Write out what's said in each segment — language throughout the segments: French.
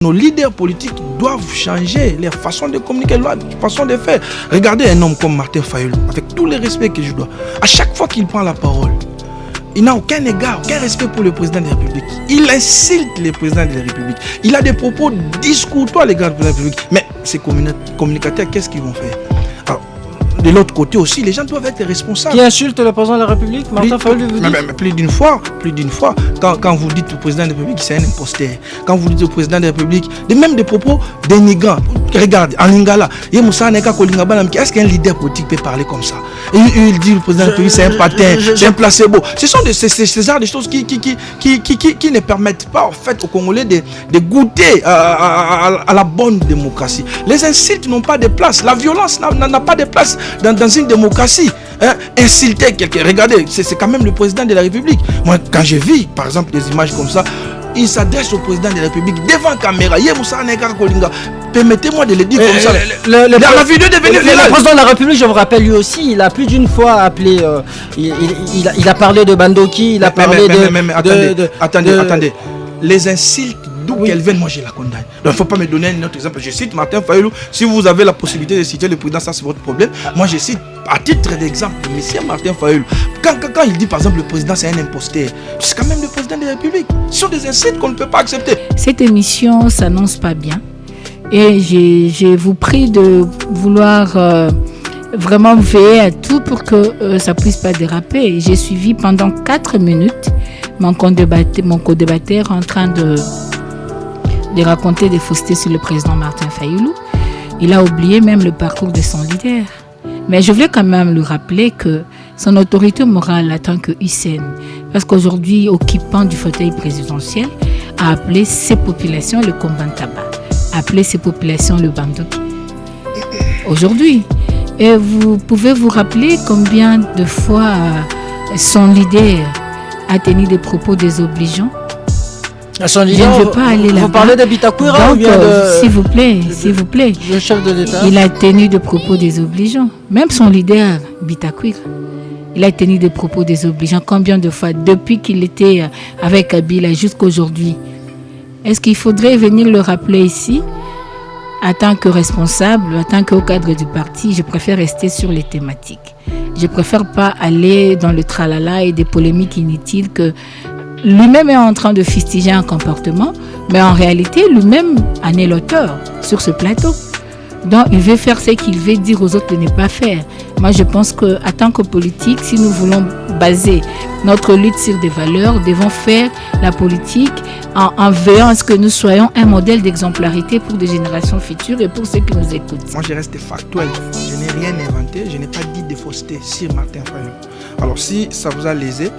Nos leaders politiques doivent changer leur façon de communiquer, leur façon de faire. Regardez un homme comme Martin Fayulu, avec tout le respect que je dois. À chaque fois qu'il prend la parole, il n'a aucun égard, aucun respect pour le président de la République. Il insulte le président de la République. Il a des propos discourtois à l'égard de la République. Mais ces communicateurs, qu'est-ce qu'ils vont faire? Alors, de l'autre côté aussi, les gens doivent être responsables. Qui insulte le président de la République, Martin Fayulu, vous dites? Mais plus d'une fois, quand vous dites au président de la République c'est un imposteur, quand vous dites au président de la République, même des propos dénigrants. Regarde, en Lingala, est-ce qu'un leader politique peut parler comme ça? Il dit le président de la République c'est un patin, c'est un placebo. Ce sont ces genres de choses qui ne permettent pas en fait aux Congolais de goûter à la bonne démocratie. Les insultes n'ont pas de place, la violence n'a pas de place dans une démocratie. Insulter quelqu'un, regardez, c'est quand même le président de la République. Moi, quand je vis, par exemple, des images comme ça, il s'adresse au président de la République devant la caméra. Permettez-moi de le dire comme ça. La vidéo est devenue virale. Le président de la République, je vous rappelle, lui aussi, il a plus d'une fois appelé. Il a parlé de Bandoki, il a parlé Attendez. Les insultes, d'où qu'elles viennent, moi je la condamne. Donc il ne faut pas me donner un autre exemple. Je cite Martin Fayulu. Si vous avez la possibilité de citer le président, ça c'est votre problème. Moi je cite à titre d'exemple M. Martin Fayulu. Quand il dit par exemple le président c'est un imposteur, c'est quand même le président de la République. Ce sont des insultes qu'on ne peut pas accepter. Cette émission s'annonce pas bien. Et je vous prie de vouloir vraiment veiller à tout pour que ça puisse pas déraper. J'ai suivi pendant 4 minutes mon co-débatteur en train de raconter des faussetés sur le président Martin Fayulu. Il a oublié même le parcours de son leader. Mais je voulais quand même lui rappeler que son autorité morale attend que Hussein, parce qu'aujourd'hui, occupant du fauteuil présidentiel, a appelé ces populations le Kombantaba, a appelé ces populations le Bandoki. Aujourd'hui. Et vous pouvez vous rappeler combien de fois son leader a tenu des propos désobligeants. Son leader, je ne veux pas aller là-bas. Vous parlez de Bitakwira ou bien s'il vous plaît. Le chef de l'État. Il a tenu des propos désobligeants. Même son leader, Bitakwira, il a tenu des propos désobligeants. Combien de fois, depuis qu'il était avec Kabila jusqu'à aujourd'hui? Est-ce qu'il faudrait venir le rappeler ici? En tant que responsable, en tant qu'au cadre du parti, je préfère rester sur les thématiques. Je préfère pas aller dans le tralala et des polémiques inutiles que lui-même est en train de fustiger un comportement, mais en réalité, lui-même en est l'auteur sur ce plateau. Donc, il veut faire ce qu'il veut dire aux autres de ne pas faire. Moi, je pense qu'en tant que politique, si nous voulons baser notre lutte sur des valeurs, nous devons faire la politique en veillant à ce que nous soyons un modèle d'exemplarité pour des générations futures et pour ceux qui nous écoutent. Moi, je reste factuel. Je n'ai rien inventé. Je n'ai pas dit de fausseté sur Martin Fayulu. Alors, si ça vous a lésé,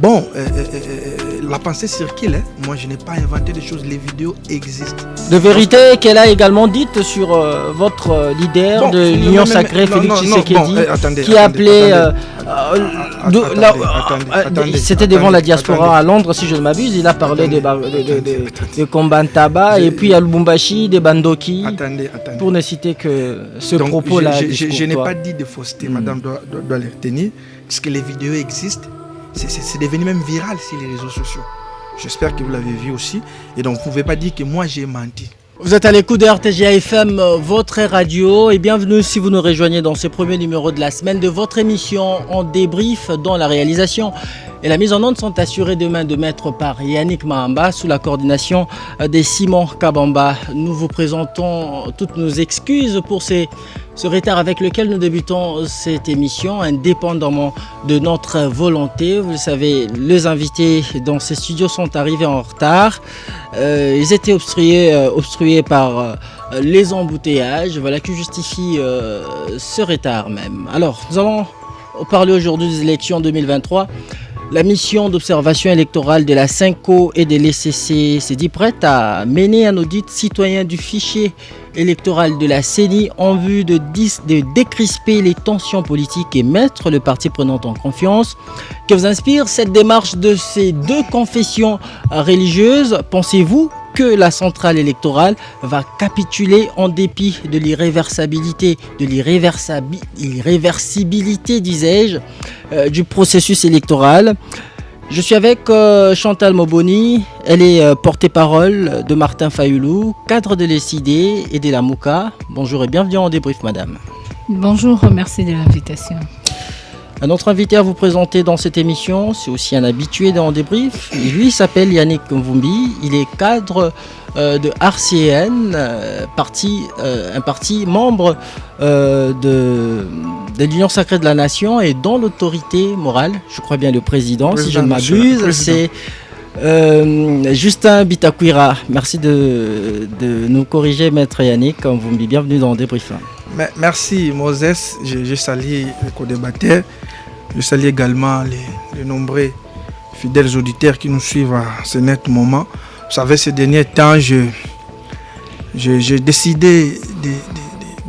bon, la pensée circule. Moi, je n'ai pas inventé des choses. Les vidéos existent. De vérité qu'elle a également dite sur votre leader de l'Union Sacrée, Félix Tshisekedi, qui a appelé... C'était devant la diaspora à Londres, si je ne m'abuse. Il a parlé de Kombantaba et puis à Lubumbashi, des Bandoki. Attendez. Pour ne citer que ce propos-là. Je n'ai pas dit de fausseté. Madame doit les retenir. Parce que les vidéos existent. C'est devenu même viral sur les réseaux sociaux. J'espère que vous l'avez vu aussi. Et donc, vous ne pouvez pas dire que moi, j'ai menti. Vous êtes à l'écoute de RTGA FM, votre radio, et bienvenue si vous nous rejoignez dans ce premier numéro de la semaine de votre émission en débrief, dont la réalisation et la mise en onde sont assurées demain de maître par Yannick Mahamba sous la coordination de Simon Kabamba. Nous vous présentons toutes nos excuses pour ce retard avec lequel nous débutons cette émission, indépendamment de notre volonté. Vous le savez, les invités dans ces studios sont arrivés en retard. Ils étaient obstrués par les embouteillages, voilà qui justifie ce retard même. Alors, nous allons parler aujourd'hui des élections 2023. La mission d'observation électorale de la CENCO et de l'ECC s'est dit prête à mener un audit citoyen du fichier électoral de la CENI en vue de décrisper les tensions politiques et mettre le parti prenant en confiance. Que vous inspire cette démarche de ces deux confessions religieuses? Pensez-vous que la centrale électorale va capituler en dépit de l'irréversibilité, disais-je, du processus électoral? Je suis avec Chantal Moboni, elle est porte-parole de Martin Fayulu, cadre de l'ECD et de la Mouka. Bonjour et bienvenue en débrief, madame. Bonjour, merci de l'invitation. Un autre invité à vous présenter dans cette émission, c'est aussi un habitué dans débrief. Lui, il s'appelle Yannick Mvumbi, il est cadre de RCN, un parti membre de l'Union Sacrée de la Nation et dont l'autorité morale, je crois bien le président si je ne m'abuse, c'est Justin Bitakwira. Merci de nous corriger, maître Yannick Mvumbi. Bienvenue dans Débrief. Merci Moses, je salue les co-débatteurs, je salue également les nombreux fidèles auditeurs qui nous suivent à ce net moment. Vous savez, ces derniers temps, j'ai décidé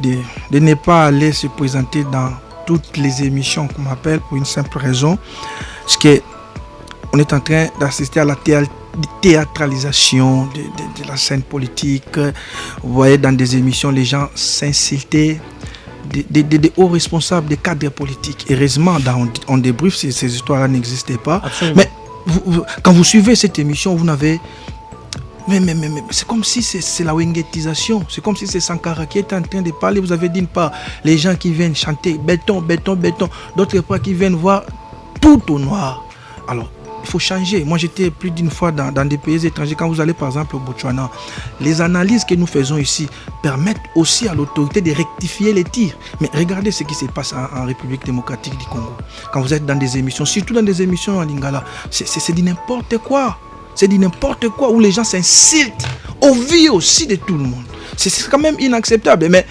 de ne pas aller se présenter dans toutes les émissions qu'on m'appelle pour une simple raison, parce qu'on est en train d'assister à la théâtralisation de la scène politique. Vous voyez, dans des émissions, les gens s'insultaient, des hauts responsables, des cadres politiques. Heureusement, on débrief, ces histoires-là n'existaient pas. Absolument. Mais quand vous suivez cette émission, vous n'avez... Mais c'est comme si c'est la wengetisation. C'est comme si c'est Sankara qui est en train de parler. Vous avez d'une part les gens qui viennent chanter béton, béton, béton. D'autre part qui viennent voir tout au noir. Alors, il faut changer. Moi, j'étais plus d'une fois dans des pays étrangers. Quand vous allez par exemple au Botswana, les analyses que nous faisons ici permettent aussi à l'autorité de rectifier les tirs. Mais regardez ce qui se passe en République démocratique du Congo. Quand vous êtes dans des émissions, surtout dans des émissions en Lingala, c'est du n'importe quoi. C'est du n'importe quoi où les gens s'insultent au vu aussi de tout le monde. C'est quand même inacceptable. Mais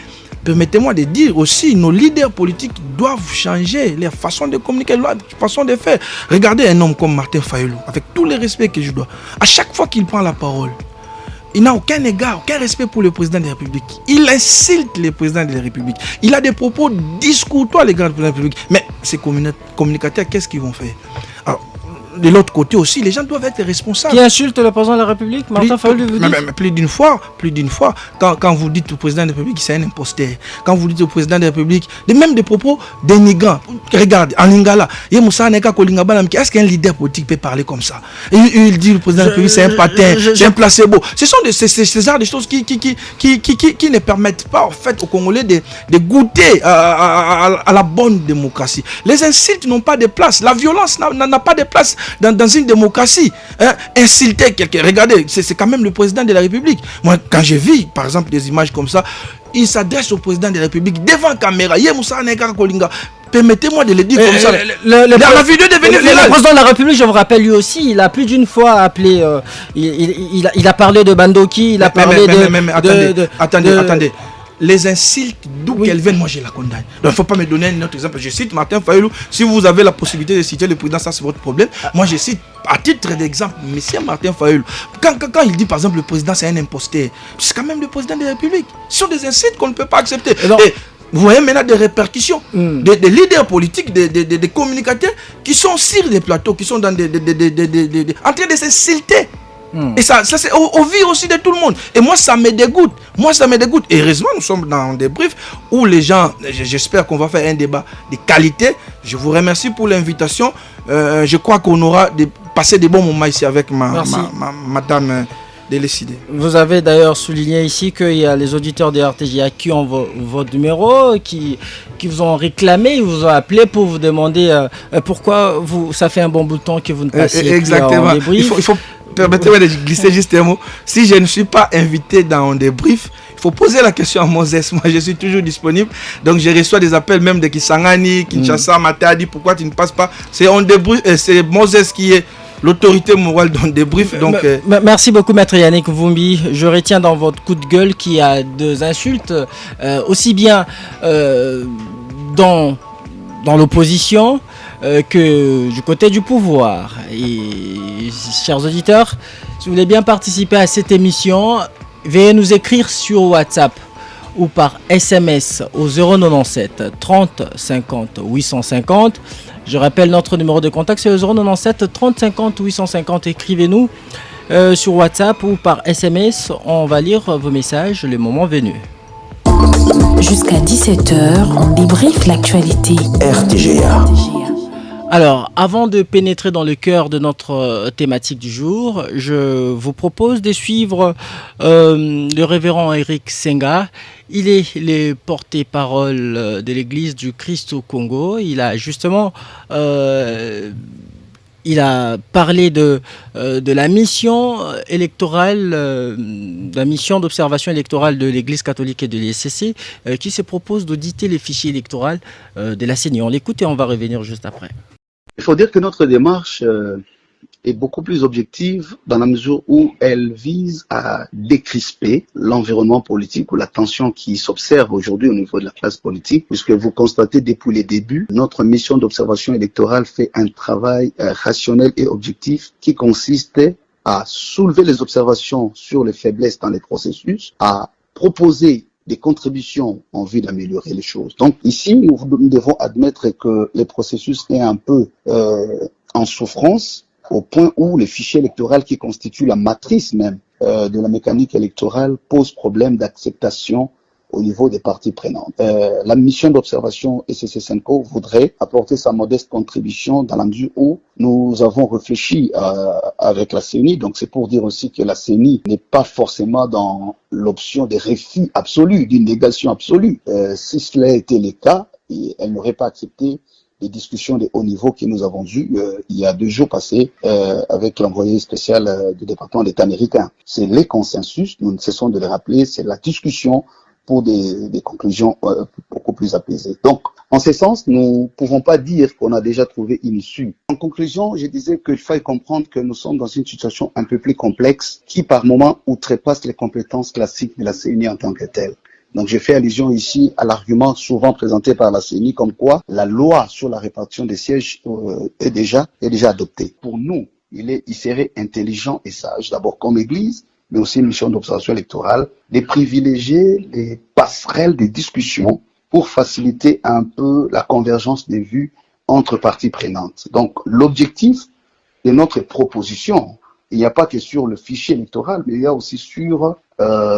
permettez-moi de dire aussi, nos leaders politiques doivent changer leur façon de communiquer, leur façon de faire. Regardez un homme comme Martin Fayulu, avec tout le respect que je dois. À chaque fois qu'il prend la parole, il n'a aucun égard, aucun respect pour le président de la République. Il insulte le président de la République. Il a des propos discourtois à l'égard du président de la République. Mais ces communicateurs, qu'est-ce qu'ils vont faire? Alors, de l'autre côté aussi, les gens doivent être responsables. Qui insulte le président de la République, Martin Fayulu, vous dites? Mais plus d'une fois, quand vous dites au président de la République c'est un imposteur, quand vous dites au président de la République, même des propos dénigrants. Regarde, en Lingala, est-ce qu'un leader politique peut parler comme ça? Il dit le président de la République c'est un patin, c'est un placebo. Ce sont ces genres de choses qui ne permettent pas en fait aux Congolais de goûter à la bonne démocratie. Les insultes n'ont pas de place, la violence n'a pas de place dans une démocratie. Insulter quelqu'un, regardez, c'est quand même le président de la République. Moi, quand je vis, par exemple, des images comme ça, il s'adresse au président de la République devant caméra. Permettez-moi de le dire comme ça. La vidéo devenue le président de la République, je vous rappelle, lui aussi, il a plus d'une fois appelé. Il a parlé de Bandoki, il a parlé Attendez. Les insultes, d'où qu'elles viennent, moi je la condamne. Donc il ne faut pas me donner un autre exemple. Je cite Martin Fayulu. Si vous avez la possibilité de citer le président, ça c'est votre problème. Moi je cite à titre d'exemple monsieur Martin Fayulu. Quand il dit par exemple le président c'est un imposteur, c'est quand même le président de la République. Ce sont des insultes qu'on ne peut pas accepter. Et vous voyez maintenant des répercussions, des leaders politiques, des communicateurs qui sont sur des plateaux, qui sont dans en train de s'insulter. Et ça c'est au vu aussi de tout le monde. Et moi ça me dégoûte. Et heureusement nous sommes dans des briefs où les gens, j'espère qu'on va faire un débat de qualité. Je vous remercie pour l'invitation. Je crois qu'on aura passé des bons moments ici avec madame de l'ECD. Vous avez d'ailleurs souligné ici qu'il y a les auditeurs de RTGA qui ont votre numéro, qui vous ont réclamé, ils vous ont appelé pour vous demander pourquoi ça fait un bon bout de temps que vous ne passez plus en débrief. Il faut permettez-moi de glisser juste un mot. Si je ne suis pas invité dans des briefs, il faut poser la question à Moses. Moi, je suis toujours disponible. Donc, je reçois des appels même de Kisangani, Kinshasa, Matadi. Pourquoi tu ne passes pas? C'est Moses qui est l'autorité morale dans des briefs. Donc, merci beaucoup, maître Yannick Mvumbi. Je retiens dans votre coup de gueule qu'il y a deux insultes, aussi bien dans l'opposition que du côté du pouvoir. Et chers auditeurs, si vous voulez bien participer à cette émission, veuillez nous écrire sur WhatsApp ou par SMS au 097 30 50 850. Je rappelle notre numéro de contact, c'est le 097 30 50 850. Écrivez-nous sur WhatsApp ou par SMS. On va lire vos messages le moment venu. Jusqu'à 17h, on débriefe l'actualité. RTGA. Alors, avant de pénétrer dans le cœur de notre thématique du jour, je vous propose de suivre le révérend Eric Senga. Il est le porte-parole de l'Église du Christ au Congo. Il a justement il a parlé de la mission électorale, de la mission d'observation électorale de l'Église catholique et de l'ISCC qui se propose d'auditer les fichiers électoraux de la CENI. On l'écoute et on va revenir juste après. Il faut dire que notre démarche est beaucoup plus objective dans la mesure où elle vise à décrisper l'environnement politique ou la tension qui s'observe aujourd'hui au niveau de la classe politique, puisque vous constatez depuis les débuts, notre mission d'observation électorale fait un travail rationnel et objectif qui consiste à soulever les observations sur les faiblesses dans les processus, à proposer des contributions en vue d'améliorer les choses. Donc ici, nous devons admettre que les processus est un peu en souffrance au point où les fichiers électoraux qui constituent la matrice même de la mécanique électorale posent problème d'acceptation au niveau des parties prenantes. La mission d'observation SCC-Senko voudrait apporter sa modeste contribution dans la mesure où nous avons réfléchi avec la CENI. Donc c'est pour dire aussi que la CENI n'est pas forcément dans l'option des refus absolus, d'une négation absolue. Si cela était le cas, elle n'aurait pas accepté les discussions de haut niveau que nous avons eues il y a 2 jours passés avec l'envoyé spécial du département d'État américain. C'est les consensus, nous ne cessons de le rappeler, c'est la discussion pour des conclusions beaucoup plus apaisées. Donc, en ce sens, nous ne pouvons pas dire qu'on a déjà trouvé une issue. En conclusion, je disais qu'il faut comprendre que nous sommes dans une situation un peu plus complexe qui, par moments, outrepasse les compétences classiques de la CENI en tant que telle. Donc, je fais allusion ici à l'argument souvent présenté par la CENI comme quoi la loi sur la répartition des sièges est déjà adoptée. Pour nous, il serait intelligent et sage, d'abord comme Église, mais aussi une mission d'observation électorale, de privilégier les passerelles de discussion pour faciliter un peu la convergence des vues entre parties prenantes. Donc, l'objectif de notre proposition, il n'y a pas que sur le fichier électoral, mais il y a aussi sur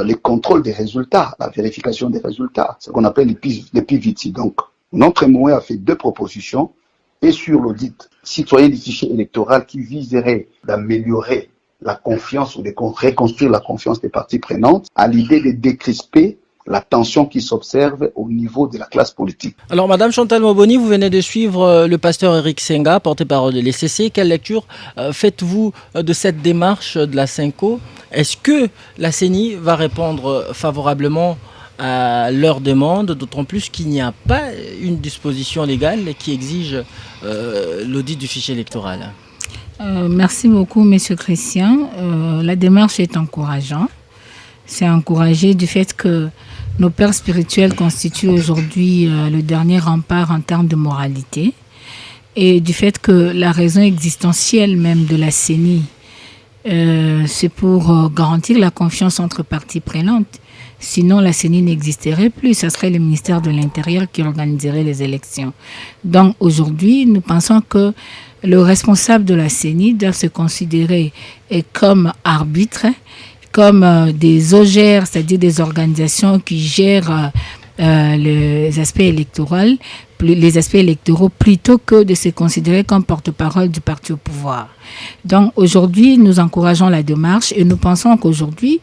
les contrôles des résultats, la vérification des résultats, ce qu'on appelle les PVT. Donc, notre MOE a fait 2 propositions, et sur l'audit citoyen du fichier électoral qui viserait d'améliorer la confiance ou de reconstruire la confiance des parties prenantes, à l'idée de décrisper la tension qui s'observe au niveau de la classe politique. Alors, Madame Chantal Moboni, vous venez de suivre le pasteur Eric Senga, porte-parole de l'ECC. Quelle lecture faites-vous de cette démarche de la CENCO? Est-ce que la CENI va répondre favorablement à leurs demandes, d'autant plus qu'il n'y a pas une disposition légale qui exige l'audit du fichier électoral? Merci beaucoup, Monsieur Christian. La démarche est encourageante. C'est encouragé du fait que nos pères spirituels constituent aujourd'hui le dernier rempart en termes de moralité et du fait que la raison existentielle même de la CENI, c'est pour garantir la confiance entre parties prenantes. Sinon, la CENI n'existerait plus. Ce serait le ministère de l'Intérieur qui organiserait les élections. Donc, aujourd'hui, nous pensons que le responsable de la CENI doit se considérer comme arbitre, comme des OGR, c'est-à-dire des organisations qui gèrent les aspects électoraux plutôt que de se considérer comme porte-parole du parti au pouvoir. Donc aujourd'hui, nous encourageons la démarche et nous pensons qu'aujourd'hui,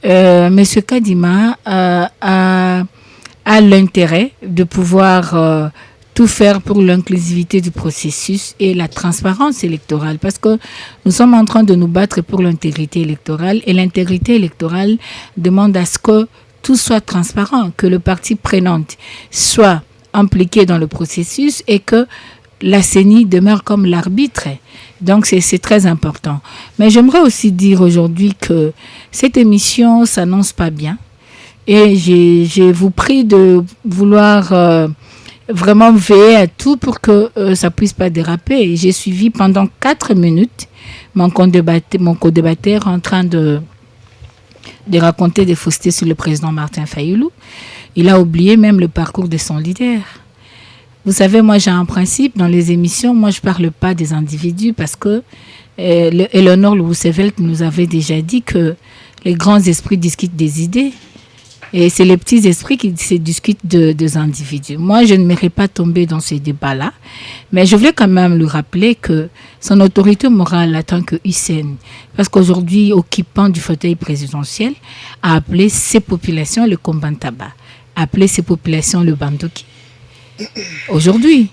M. Kadima a l'intérêt de pouvoir tout faire pour l'inclusivité du processus et la transparence électorale, parce que nous sommes en train de nous battre pour l'intégrité électorale et l'intégrité électorale demande à ce que tout soit transparent, que le parti prenante soit impliqué dans le processus et que la CENI demeure comme l'arbitre. Donc c'est très important. Mais j'aimerais aussi dire aujourd'hui que cette émission s'annonce pas bien et je vous prie de vouloir vraiment veiller à tout pour que ça puisse pas déraper. J'ai suivi pendant 4 minutes mon co-débatteur en train de raconter des faussetés sur le président Martin Fayulu. Il a oublié même le parcours de son leader. Vous savez, moi j'ai un principe dans les émissions, moi je parle pas des individus parce que Eleanor Roosevelt nous avait déjà dit que les grands esprits discutent des idées. Et c'est les petits esprits qui se discutent des individus. Moi, je ne m'aimerais pas tomber dans ces débats-là, mais je voulais quand même lui rappeler que son autorité morale attend que Hissène, parce qu'aujourd'hui, occupant du fauteuil présidentiel, a appelé ces populations le Kombantaba, a appelé ces populations le Bandoki. Aujourd'hui.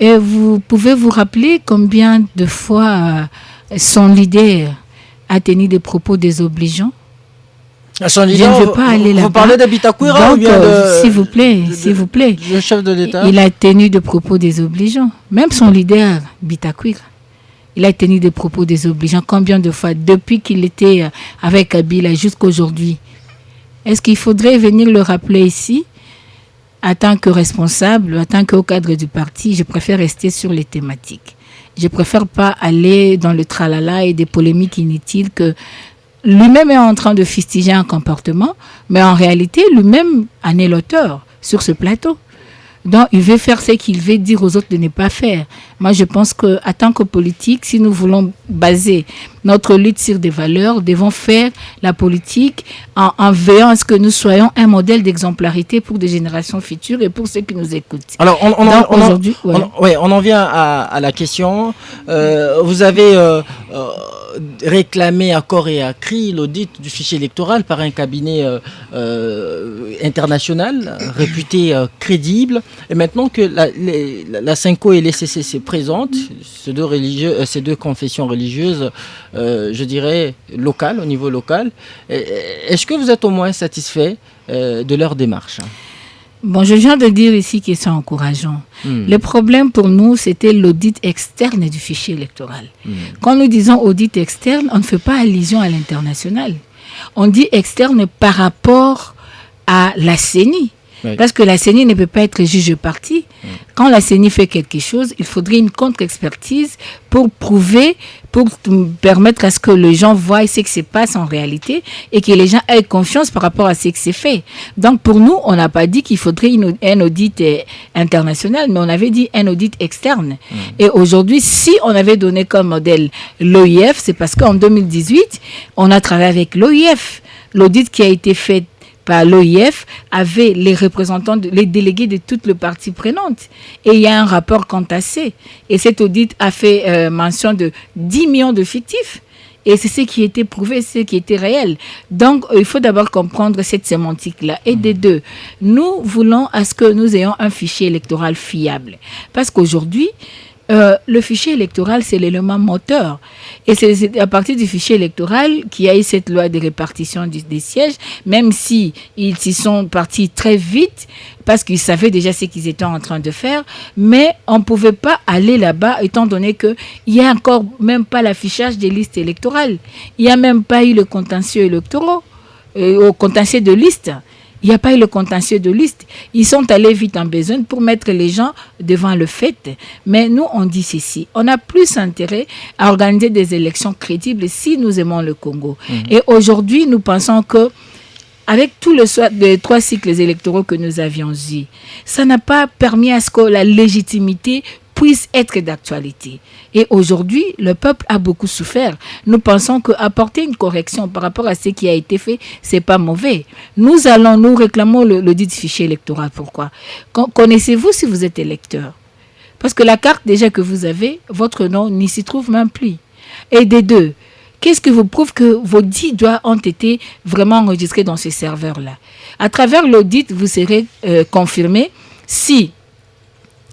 Et vous pouvez vous rappeler combien de fois son leader a tenu des propos désobligeants? Son leader, je ne veux pas aller là-bas. Vous parlez d'Abitakwira ou bien s'il vous plaît, le chef de l'État? Il a tenu des propos désobligeants. Même son leader, Bitakwira, il a tenu des propos désobligeants. Combien de fois depuis qu'il était avec Kabila jusqu'à aujourd'hui? Est-ce qu'il faudrait venir le rappeler ici? En tant que responsable, en tant qu'au cadre du parti, je préfère rester sur les thématiques. Je préfère pas aller dans le tralala et des polémiques inutiles que lui-même est en train de fustiger un comportement, mais en réalité, lui-même en est l'auteur sur ce plateau. Donc, il veut faire ce qu'il veut dire aux autres de ne pas faire. Moi, je pense qu'en tant que politique, si nous voulons baser notre lutte sur des valeurs, nous devons faire la politique en veillant à ce que nous soyons un modèle d'exemplarité pour des générations futures et pour ceux qui nous écoutent. Alors, on en vient à la question. Vous avez réclamé à corps et à cri l'audit du fichier électoral par un cabinet international, réputé crédible. Et maintenant que la Cinco et l'ECC se présentent, ces deux confessions religieuses, je dirais locales, au niveau local, est-ce que vous êtes au moins satisfait de leur démarche? Bon, je viens de dire ici qu'ils sont encourageants. Le problème pour nous, c'était l'audit externe du fichier électoral. Quand nous disons audit externe, on ne fait pas allusion à l'international. On dit externe par rapport à la CENI. Oui. Parce que la CENI ne peut pas être juge parti. Quand la CENI fait quelque chose, il faudrait une contre-expertise pour prouver, pour permettre à ce que les gens voient ce qui se passe en réalité et que les gens aient confiance par rapport à ce qui s'est fait. Donc pour nous, on n'a pas dit qu'il faudrait un audit international, mais on avait dit un audit externe. Et aujourd'hui, si on avait donné comme modèle l'OIF, c'est parce qu'en 2018, on a travaillé avec l'OIF. L'audit qui a été fait par l'OIF avait les représentants, les délégués de toutes les parties prenantes. Et il y a un rapport quantassé. Et cet audit a fait mention de 10 millions de fictifs. Et c'est ce qui était prouvé, ce qui était réel. Donc, il faut d'abord comprendre cette sémantique-là. Et des deux, nous voulons à ce que nous ayons un fichier électoral fiable. Parce qu'aujourd'hui, le fichier électoral, c'est l'élément moteur. Et c'est à partir du fichier électoral qu'il y a eu cette loi de répartition des sièges, même si ils s'y sont partis très vite, parce qu'ils savaient déjà ce qu'ils étaient en train de faire, mais on ne pouvait pas aller là-bas, étant donné qu'il n'y a encore même pas l'affichage des listes électorales. Il n'y a même pas eu le contentieux électoral, au contentieux de liste. Il n'y a pas eu le contentieux de liste. Ils sont allés vite en besogne pour mettre les gens devant le fait. Mais nous, on dit ceci. On a plus intérêt à organiser des élections crédibles si nous aimons le Congo. Et aujourd'hui, nous pensons que avec tout le soir des 3 cycles électoraux que nous avions eus, ça n'a pas permis à ce que la légitimité puisse être d'actualité. Et aujourd'hui, le peuple a beaucoup souffert. Nous pensons qu'apporter une correction par rapport à ce qui a été fait, c'est pas mauvais. Nous réclamons l'audit du fichier électoral. Pourquoi? Connaissez-vous si vous êtes électeur? Parce que la carte déjà que vous avez, votre nom n'y s'y trouve même plus. Et des deux, qu'est-ce qui vous prouve que vos 10 doigts ont été vraiment enregistrés dans ces serveurs-là? À travers l'audit, vous serez confirmé si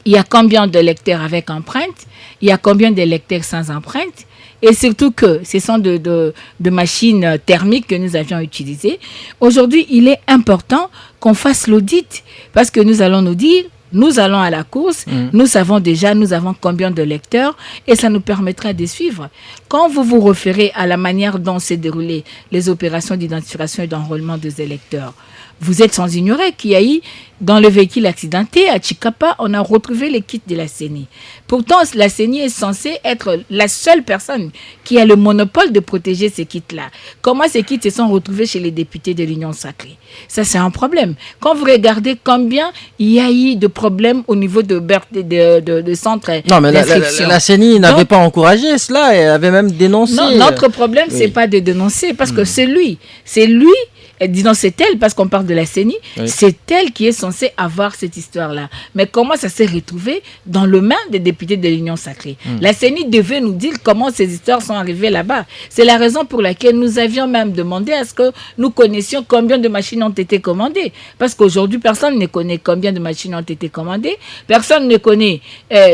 il y a combien de lecteurs avec empreinte, il y a combien de lecteurs sans empreinte, et surtout que ce sont de machines thermiques que nous avions utilisées. Aujourd'hui, il est important qu'on fasse l'audit, parce que nous allons nous dire, nous allons à la course, nous savons déjà, nous avons combien de lecteurs, et ça nous permettra de suivre. Quand vous vous référez à la manière dont s'est déroulées les opérations d'identification et d'enrôlement des électeurs, vous êtes sans ignorer qu'il y a eu, dans le véhicule accidenté, à Chikapa, on a retrouvé les kits de la CENI. Pourtant, la CENI est censée être la seule personne qui a le monopole de protéger ces kits-là. Comment ces kits se sont retrouvés chez les députés de l'Union sacrée? Ça, c'est un problème. Quand vous regardez combien il y a eu de problèmes au niveau de centres d'inscription. Non, mais la CENI n'avait pas encouragé cela, elle avait même dénoncé. Non, notre problème, c'est pas de dénoncer, parce que c'est lui disons c'est elle, parce qu'on parle de la CENI, Oui. c'est elle qui est censée avoir cette histoire-là. Mais comment ça s'est retrouvé dans le main des députés de l'Union sacrée? La CENI devait nous dire comment ces histoires sont arrivées là-bas. C'est la raison pour laquelle nous avions même demandé à ce que nous connaissions combien de machines ont été commandées. Parce qu'aujourd'hui, personne ne connaît combien de machines ont été commandées. Personne ne connaît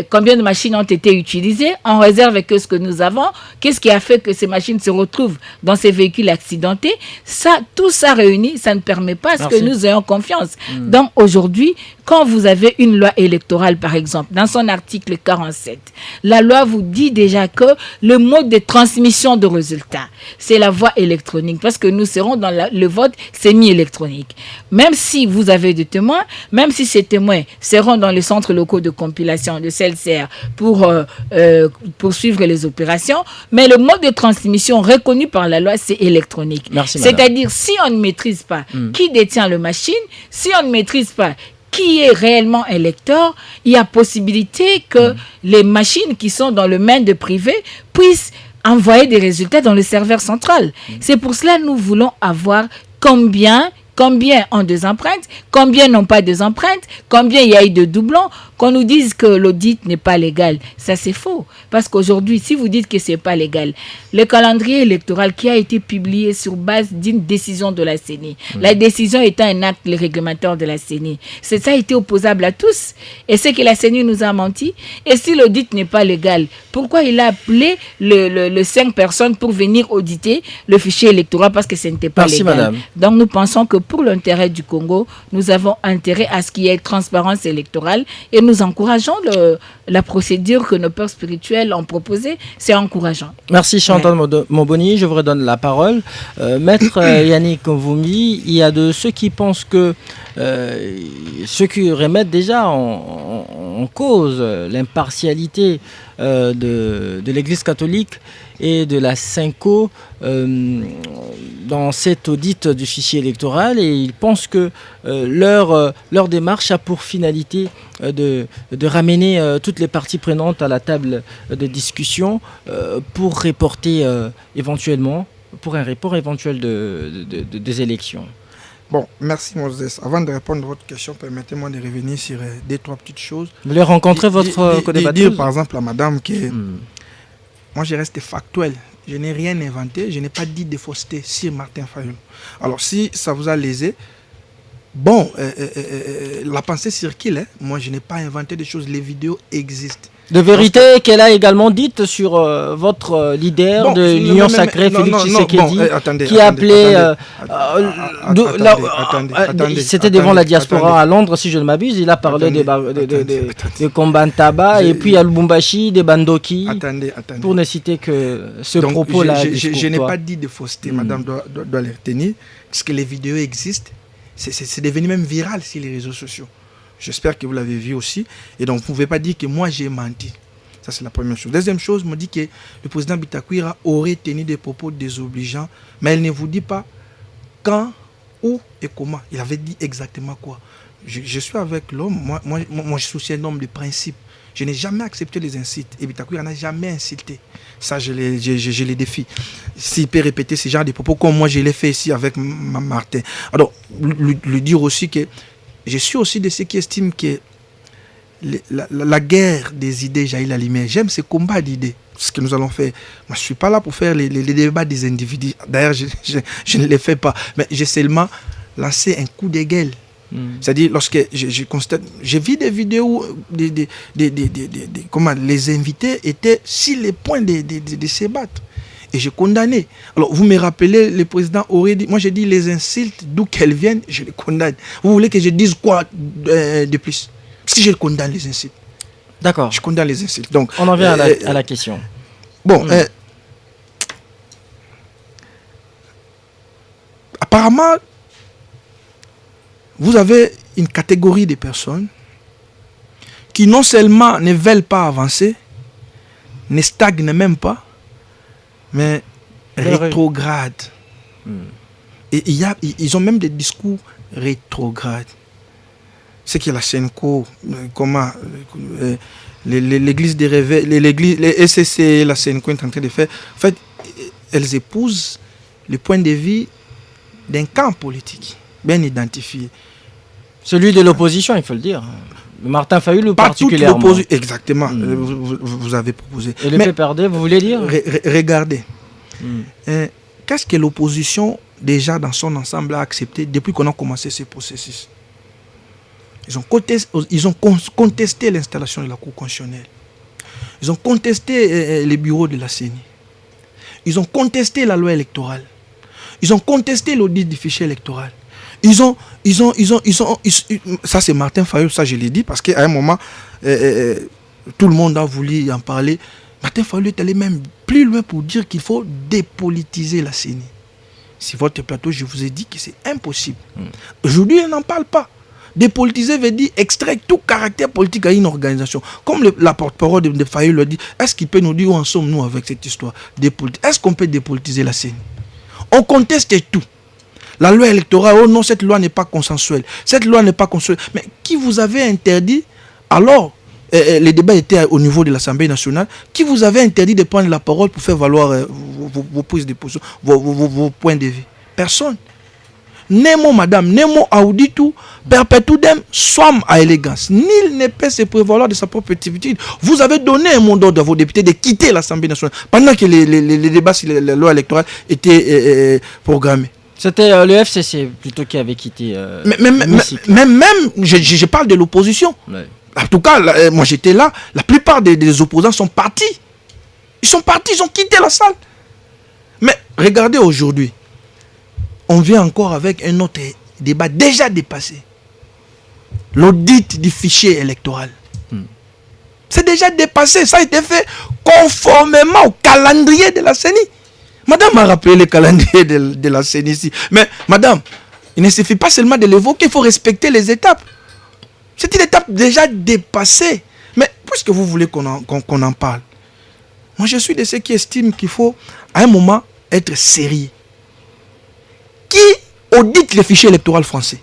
combien de machines ont été utilisées. On réserve que ce que nous avons. Qu'est-ce qui a fait que ces machines se retrouvent dans ces véhicules accidentés? Ça, tout ça réuni, ça ne permet pas à ce que Merci. nous ayons confiance. Donc aujourd'hui, quand vous avez une loi électorale, par exemple, dans son article 47, la loi vous dit déjà que le mode de transmission de résultats, c'est la voie électronique, parce que nous serons dans le vote semi-électronique. Même si vous avez des témoins, même si ces témoins seront dans les centres locaux de compilation de CELSER pour poursuivre les opérations, mais le mode de transmission reconnu par la loi, c'est électronique. Merci, madame. C'est-à-dire, si on ne maîtrise pas qui détient la machine, si on ne maîtrise pas qui est réellement un lecteur, il y a possibilité que les machines qui sont dans le main de privé puissent envoyer des résultats dans le serveur central. C'est pour cela que nous voulons avoir combien ont des empreintes, combien n'ont pas des empreintes, combien il y a eu de doublons, qu'on nous dise que l'audit n'est pas légal. Ça, c'est faux. Parce qu'aujourd'hui, si vous dites que ce n'est pas légal, le calendrier électoral qui a été publié sur base d'une décision de la CENI, la décision étant un acte réglementaire de la CENI, ça a été opposable à tous. Et c'est que la CENI nous a menti. Et si l'audit n'est pas légal, pourquoi il a appelé le 5 personnes pour venir auditer le fichier électoral parce que ce n'était pas Merci, légal. madame. Donc nous pensons que pour l'intérêt du Congo, nous avons intérêt à ce qu'il y ait transparence électorale et nous encourageons la procédure que nos pères spirituels ont proposée. C'est encourageant. Merci Chantal Moboni, je vous redonne la parole. Maître Yannick Mvumbi, il y a de ceux qui pensent que ceux qui remettent déjà en cause l'impartialité de l'Église catholique et de la Synco dans cet audit du fichier électoral, et ils pensent que leur démarche a pour finalité de ramener toutes les parties prenantes à la table de discussion pour reporter éventuellement, pour un report éventuel des élections. Bon, merci Moses. Avant de répondre à votre question, permettez-moi de revenir sur deux, trois petites choses. Vous voulez rencontrer votre co-débatteuse ? Dire par exemple à madame que moi je reste factuel. Je n'ai rien inventé, je n'ai pas dit de fausseté sur Martin Fayulu. Alors si ça vous a lésé, bon, la pensée circule. Hein. Moi je n'ai pas inventé des choses, les vidéos existent. De vérité qu'elle a également dite sur votre leader de l'Union sacrée, Félix Tshisekedi, qui a appelé... C'était devant la diaspora à Londres, si je ne m'abuse. Il a parlé de Kombantaba et puis à Lubumbashi, des Bandoki, pour ne citer que ce propos-là. Je n'ai pas dit de fausseté, madame doit les retenir, parce que les vidéos existent. C'est devenu même viral sur les réseaux sociaux. J'espère que vous l'avez vu aussi. Et donc, vous ne pouvez pas dire que moi, j'ai menti. Ça, c'est la première chose. Deuxième chose, on me dit que le président Bitakwira aurait tenu des propos désobligeants, mais elle ne vous dit pas quand, où et comment. Il avait dit exactement quoi. Je suis avec l'homme. Moi, je suis un homme de principe. Je n'ai jamais accepté les insultes. Et Bitakwira n'a jamais insulté. Ça, je les défie. S'il peut répéter ce genre de propos, comme moi, je l'ai fait ici avec Martin. Alors, lui dire aussi que je suis aussi de ceux qui estiment que la guerre des idées jaillit la lumière. J'aime ce combat d'idées, ce que nous allons faire. Moi, je ne suis pas là pour faire les débats des individus. D'ailleurs, je ne les fais pas. Mais j'ai seulement lancé un coup de gueule. C'est-à-dire, lorsque je constate, j'ai vu des vidéos où comment les invités étaient sur les points de se battre. Et j'ai condamné. Alors, vous me rappelez, le président aurait dit, moi j'ai dit les insultes, d'où qu'elles viennent, je les condamne. Vous voulez que je dise quoi de plus? Si je condamne les insultes. D'accord. Je condamne les insultes. Donc, on en vient à la question. Bon, apparemment, vous avez une catégorie de personnes qui non seulement ne veulent pas avancer, ne stagnent même pas, mais rétrograde. Et ils ont même des discours rétrogrades. C'est que la Senko, comment l'église des réveils, les SCC, la Senko est en train de faire. En fait, elles épousent le point de vue d'un camp politique bien identifié. Celui de l'opposition, il faut le dire. Martin Fayulu Pas particulièrement. toute l'opposition. Exactement, vous avez proposé. Et le Mais PPRD, vous voulez dire regardez, qu'est-ce que l'opposition, déjà dans son ensemble, a accepté depuis qu'on a commencé ce processus? Ils ont contesté l'installation de la Cour constitutionnelle. Ils ont contesté les bureaux de la CENI. Ils ont contesté la loi électorale. Ils ont contesté l'audit du fichier électoral. Ça c'est Martin Fayulu, ça je l'ai dit, parce qu'à un moment, tout le monde a voulu en parler. Martin Fayulu est allé même plus loin pour dire qu'il faut dépolitiser la CENI. Sur votre plateau, je vous ai dit que c'est impossible. Aujourd'hui, on n'en parle pas. Dépolitiser veut dire extraire tout caractère politique à une organisation. Comme la porte-parole de Fayulu le dit, est-ce qu'il peut nous dire où en sommes-nous avec cette histoire? Est-ce qu'on peut dépolitiser la CENI? On conteste tout. La loi électorale, oh non, cette loi n'est pas consensuelle. Cette loi n'est pas consensuelle. Mais qui vous avait interdit, alors, les débats étaient au niveau de l'Assemblée nationale, qui vous avait interdit de prendre la parole pour faire valoir vos prises de position, vos points de vue? Personne. Nemo madame, nemo auditu, perpetudem, soam à élégance. Nul ne peut se prévaloir de sa propre activité. Vous avez donné un mot d'ordre à vos députés de quitter l'Assemblée nationale pendant que les débats sur la loi électorale étaient programmés. C'était le FCC plutôt qui avait quitté. Même, je parle de l'opposition. Ouais. En tout cas, moi j'étais là. La plupart des opposants sont partis. Ils sont partis, ils ont quitté la salle. Mais regardez aujourd'hui. On vient encore avec un autre débat déjà dépassé. L'audit du fichier électoral. C'est déjà dépassé. Ça a été fait conformément au calendrier de la CENI. Madame a rappelé le calendrier de la CENI ici. Mais madame, il ne suffit pas seulement de l'évoquer, il faut respecter les étapes. C'est une étape déjà dépassée. Mais puisque vous voulez qu'on en parle, moi je suis de ceux qui estiment qu'il faut à un moment être sérieux. Qui audite les fichiers électoraux français?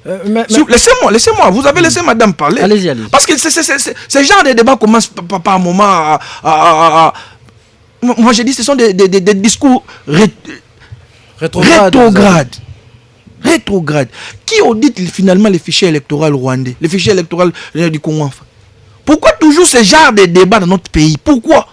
Laissez-moi, vous avez laissé madame parler. Allez-y. Parce que ce genre de débat commence par un moment moi j'ai dit ce sont des discours rétrogrades. Qui audite finalement les fichiers électoraux rwandais, les fichiers électoraux du Congo? Pourquoi toujours ce genre de débat dans notre pays? Pourquoi?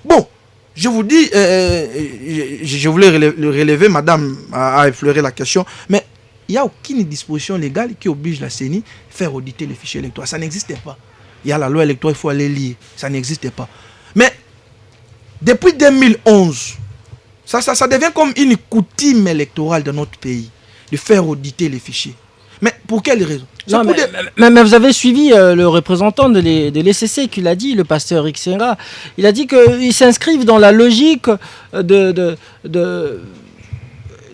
Bon, je vous dis, je voulais le relever, madame a effleuré la question, mais il n'y a aucune disposition légale qui oblige la CENI à faire auditer les fichiers électoraux. Ça n'existait pas. Il y a la loi électorale, il faut aller lire. Ça n'existait pas. Mais depuis 2011, ça devient comme une coutume électorale dans notre pays de faire auditer les fichiers. Mais pour quelle raison? Non, mais vous avez suivi le représentant de l'ECC qui l'a dit, le pasteur Xenga. Il a dit qu'ils s'inscrivent dans la logique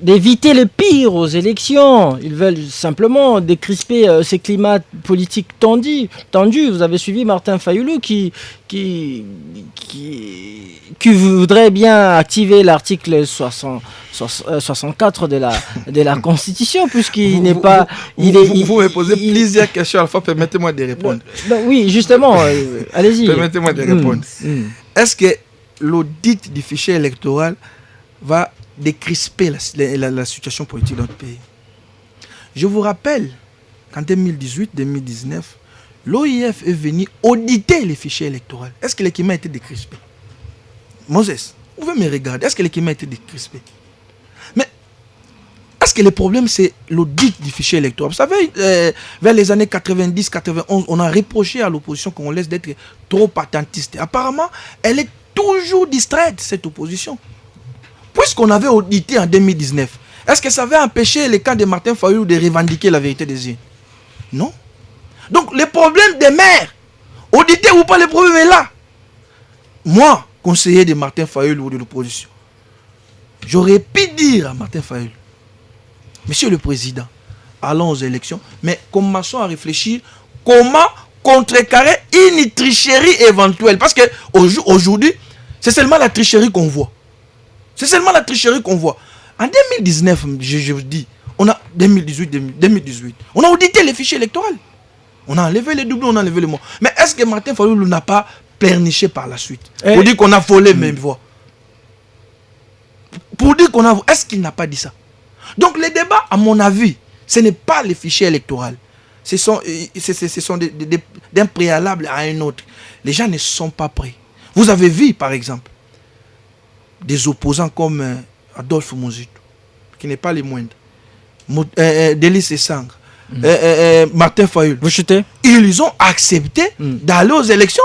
d'éviter le pire aux élections. Ils veulent simplement décrisper ces climats politiques tendus. Vous avez suivi Martin Fayulu qui voudrait bien activer l'article 64 de la Constitution, puisqu'il n'est pas... Vous me posez plusieurs questions, à la fois, permettez-moi de répondre. Oui, justement, allez-y. Permettez-moi de répondre. Est-ce que l'audit du fichier électoral va décrisper la situation politique de notre pays? Je vous rappelle qu'en 2018-2019, l'OIF est venu auditer les fichiers électoraux. Est-ce que les climat a été décrispé? Moses, vous pouvez me regarder. Est-ce que les climat a été décrispé? Mais est-ce que le problème c'est l'audit du fichier électoral? Vous savez, vers les années 90-91, on a reproché à l'opposition congolaise d'être trop attentiste. Apparemment, elle est toujours distraite, cette opposition. Puisqu'on avait audité en 2019, est-ce que ça avait empêché les cas de Martin Fayulu de revendiquer la vérité des urnes? Non. Donc le problème des maires, auditer ou pas, le problème est là. Moi, conseiller de Martin Fayulu ou de l'opposition, j'aurais pu dire à Martin Fayulu, Monsieur le Président, allons aux élections, mais commençons à réfléchir comment contrecarrer une tricherie éventuelle. Parce qu'aujourd'hui, c'est seulement la tricherie qu'on voit. C'est seulement la tricherie qu'on voit. En 2019, je vous dis, on a 2018, on a audité les fichiers électoraux. On a enlevé les doublons, on a enlevé les mots. Mais est-ce que Martin Fayulu n'a pas pleurniché par la suite? On dit qu'on a volé mes voix. Pour dire qu'on a... Est-ce qu'il n'a pas dit ça? Donc les débats, à mon avis, ce n'est pas les fichiers électoraux. Ce sont d'un préalable à un autre. Les gens ne sont pas prêts. Vous avez vu, par exemple, des opposants comme Adolphe Mouzitou, qui n'est pas les moindres, Délice Essangre, Martin Fayulu. Vous chutez? Ils ont accepté d'aller aux élections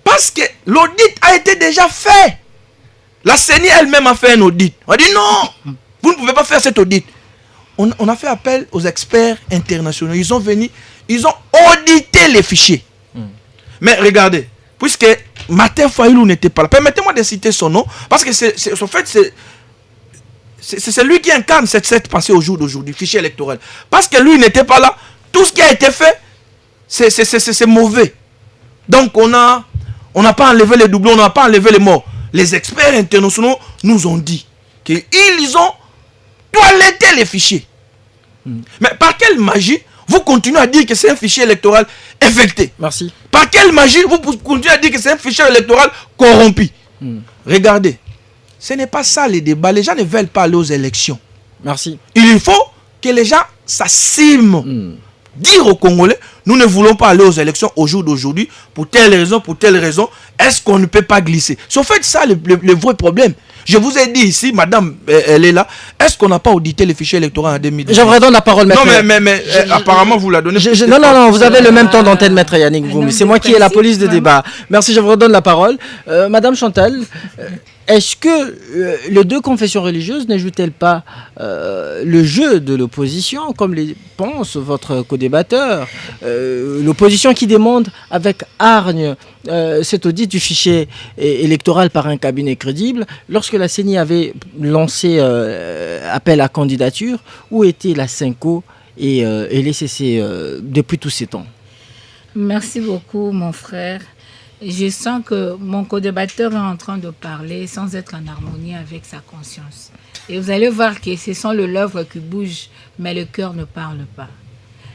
parce que l'audit a été déjà fait. La CENI elle-même a fait un audit. On a dit non, vous ne pouvez pas faire cet audit. On a fait appel aux experts internationaux. Ils sont venus, ils ont audité les fichiers. Mais regardez, puisque Martin Fayulu n'était pas là, permettez-moi de citer son nom, parce que c'est lui qui incarne cette pensée au jour d'aujourd'hui, fichier électoral. Parce que lui n'était pas là, tout ce qui a été fait, c'est mauvais. Donc on n'a pas enlevé les doublons, on n'a pas enlevé les morts. Les experts internationaux nous ont dit qu'ils ont toiletté les fichiers. Mais par quelle magie vous continuez à dire que c'est un fichier électoral infecté? Merci. Par quelle magie vous continuez à dire que c'est un fichier électoral corrompu? Regardez, ce n'est pas ça les débats. Les gens ne veulent pas aller aux élections. Merci. Il faut que les gens s'assument. Dire aux Congolais, nous ne voulons pas aller aux élections au jour d'aujourd'hui, pour telle raison, est-ce qu'on ne peut pas glisser? C'est en fait ça le vrai problème. Je vous ai dit ici, madame, elle est là, est-ce qu'on n'a pas audité les fichiers électoraux en 2018? J'aimerais donner la parole, maître. Non, mais apparemment, vous la donnez. Non, vous avez le même temps d'antenne, maître Yannick Voumi. C'est moi qui ai la police de débat. Merci, je vous redonne la parole. Madame Chantal, est-ce que les deux confessions religieuses n'ajoutent-elles pas le jeu de l'opposition, comme les pense votre co-débatteur, l'opposition qui demande avec hargne cet audit du fichier électoral par un cabinet crédible? Lorsque la CENI avait lancé appel à candidature, où était la CENCO et les CC depuis tous ces temps? Merci beaucoup, mon frère. Je sens que mon co-débatteur est en train de parler sans être en harmonie avec sa conscience. Et vous allez voir que ce sont le lèvre qui bouge, mais le cœur ne parle pas.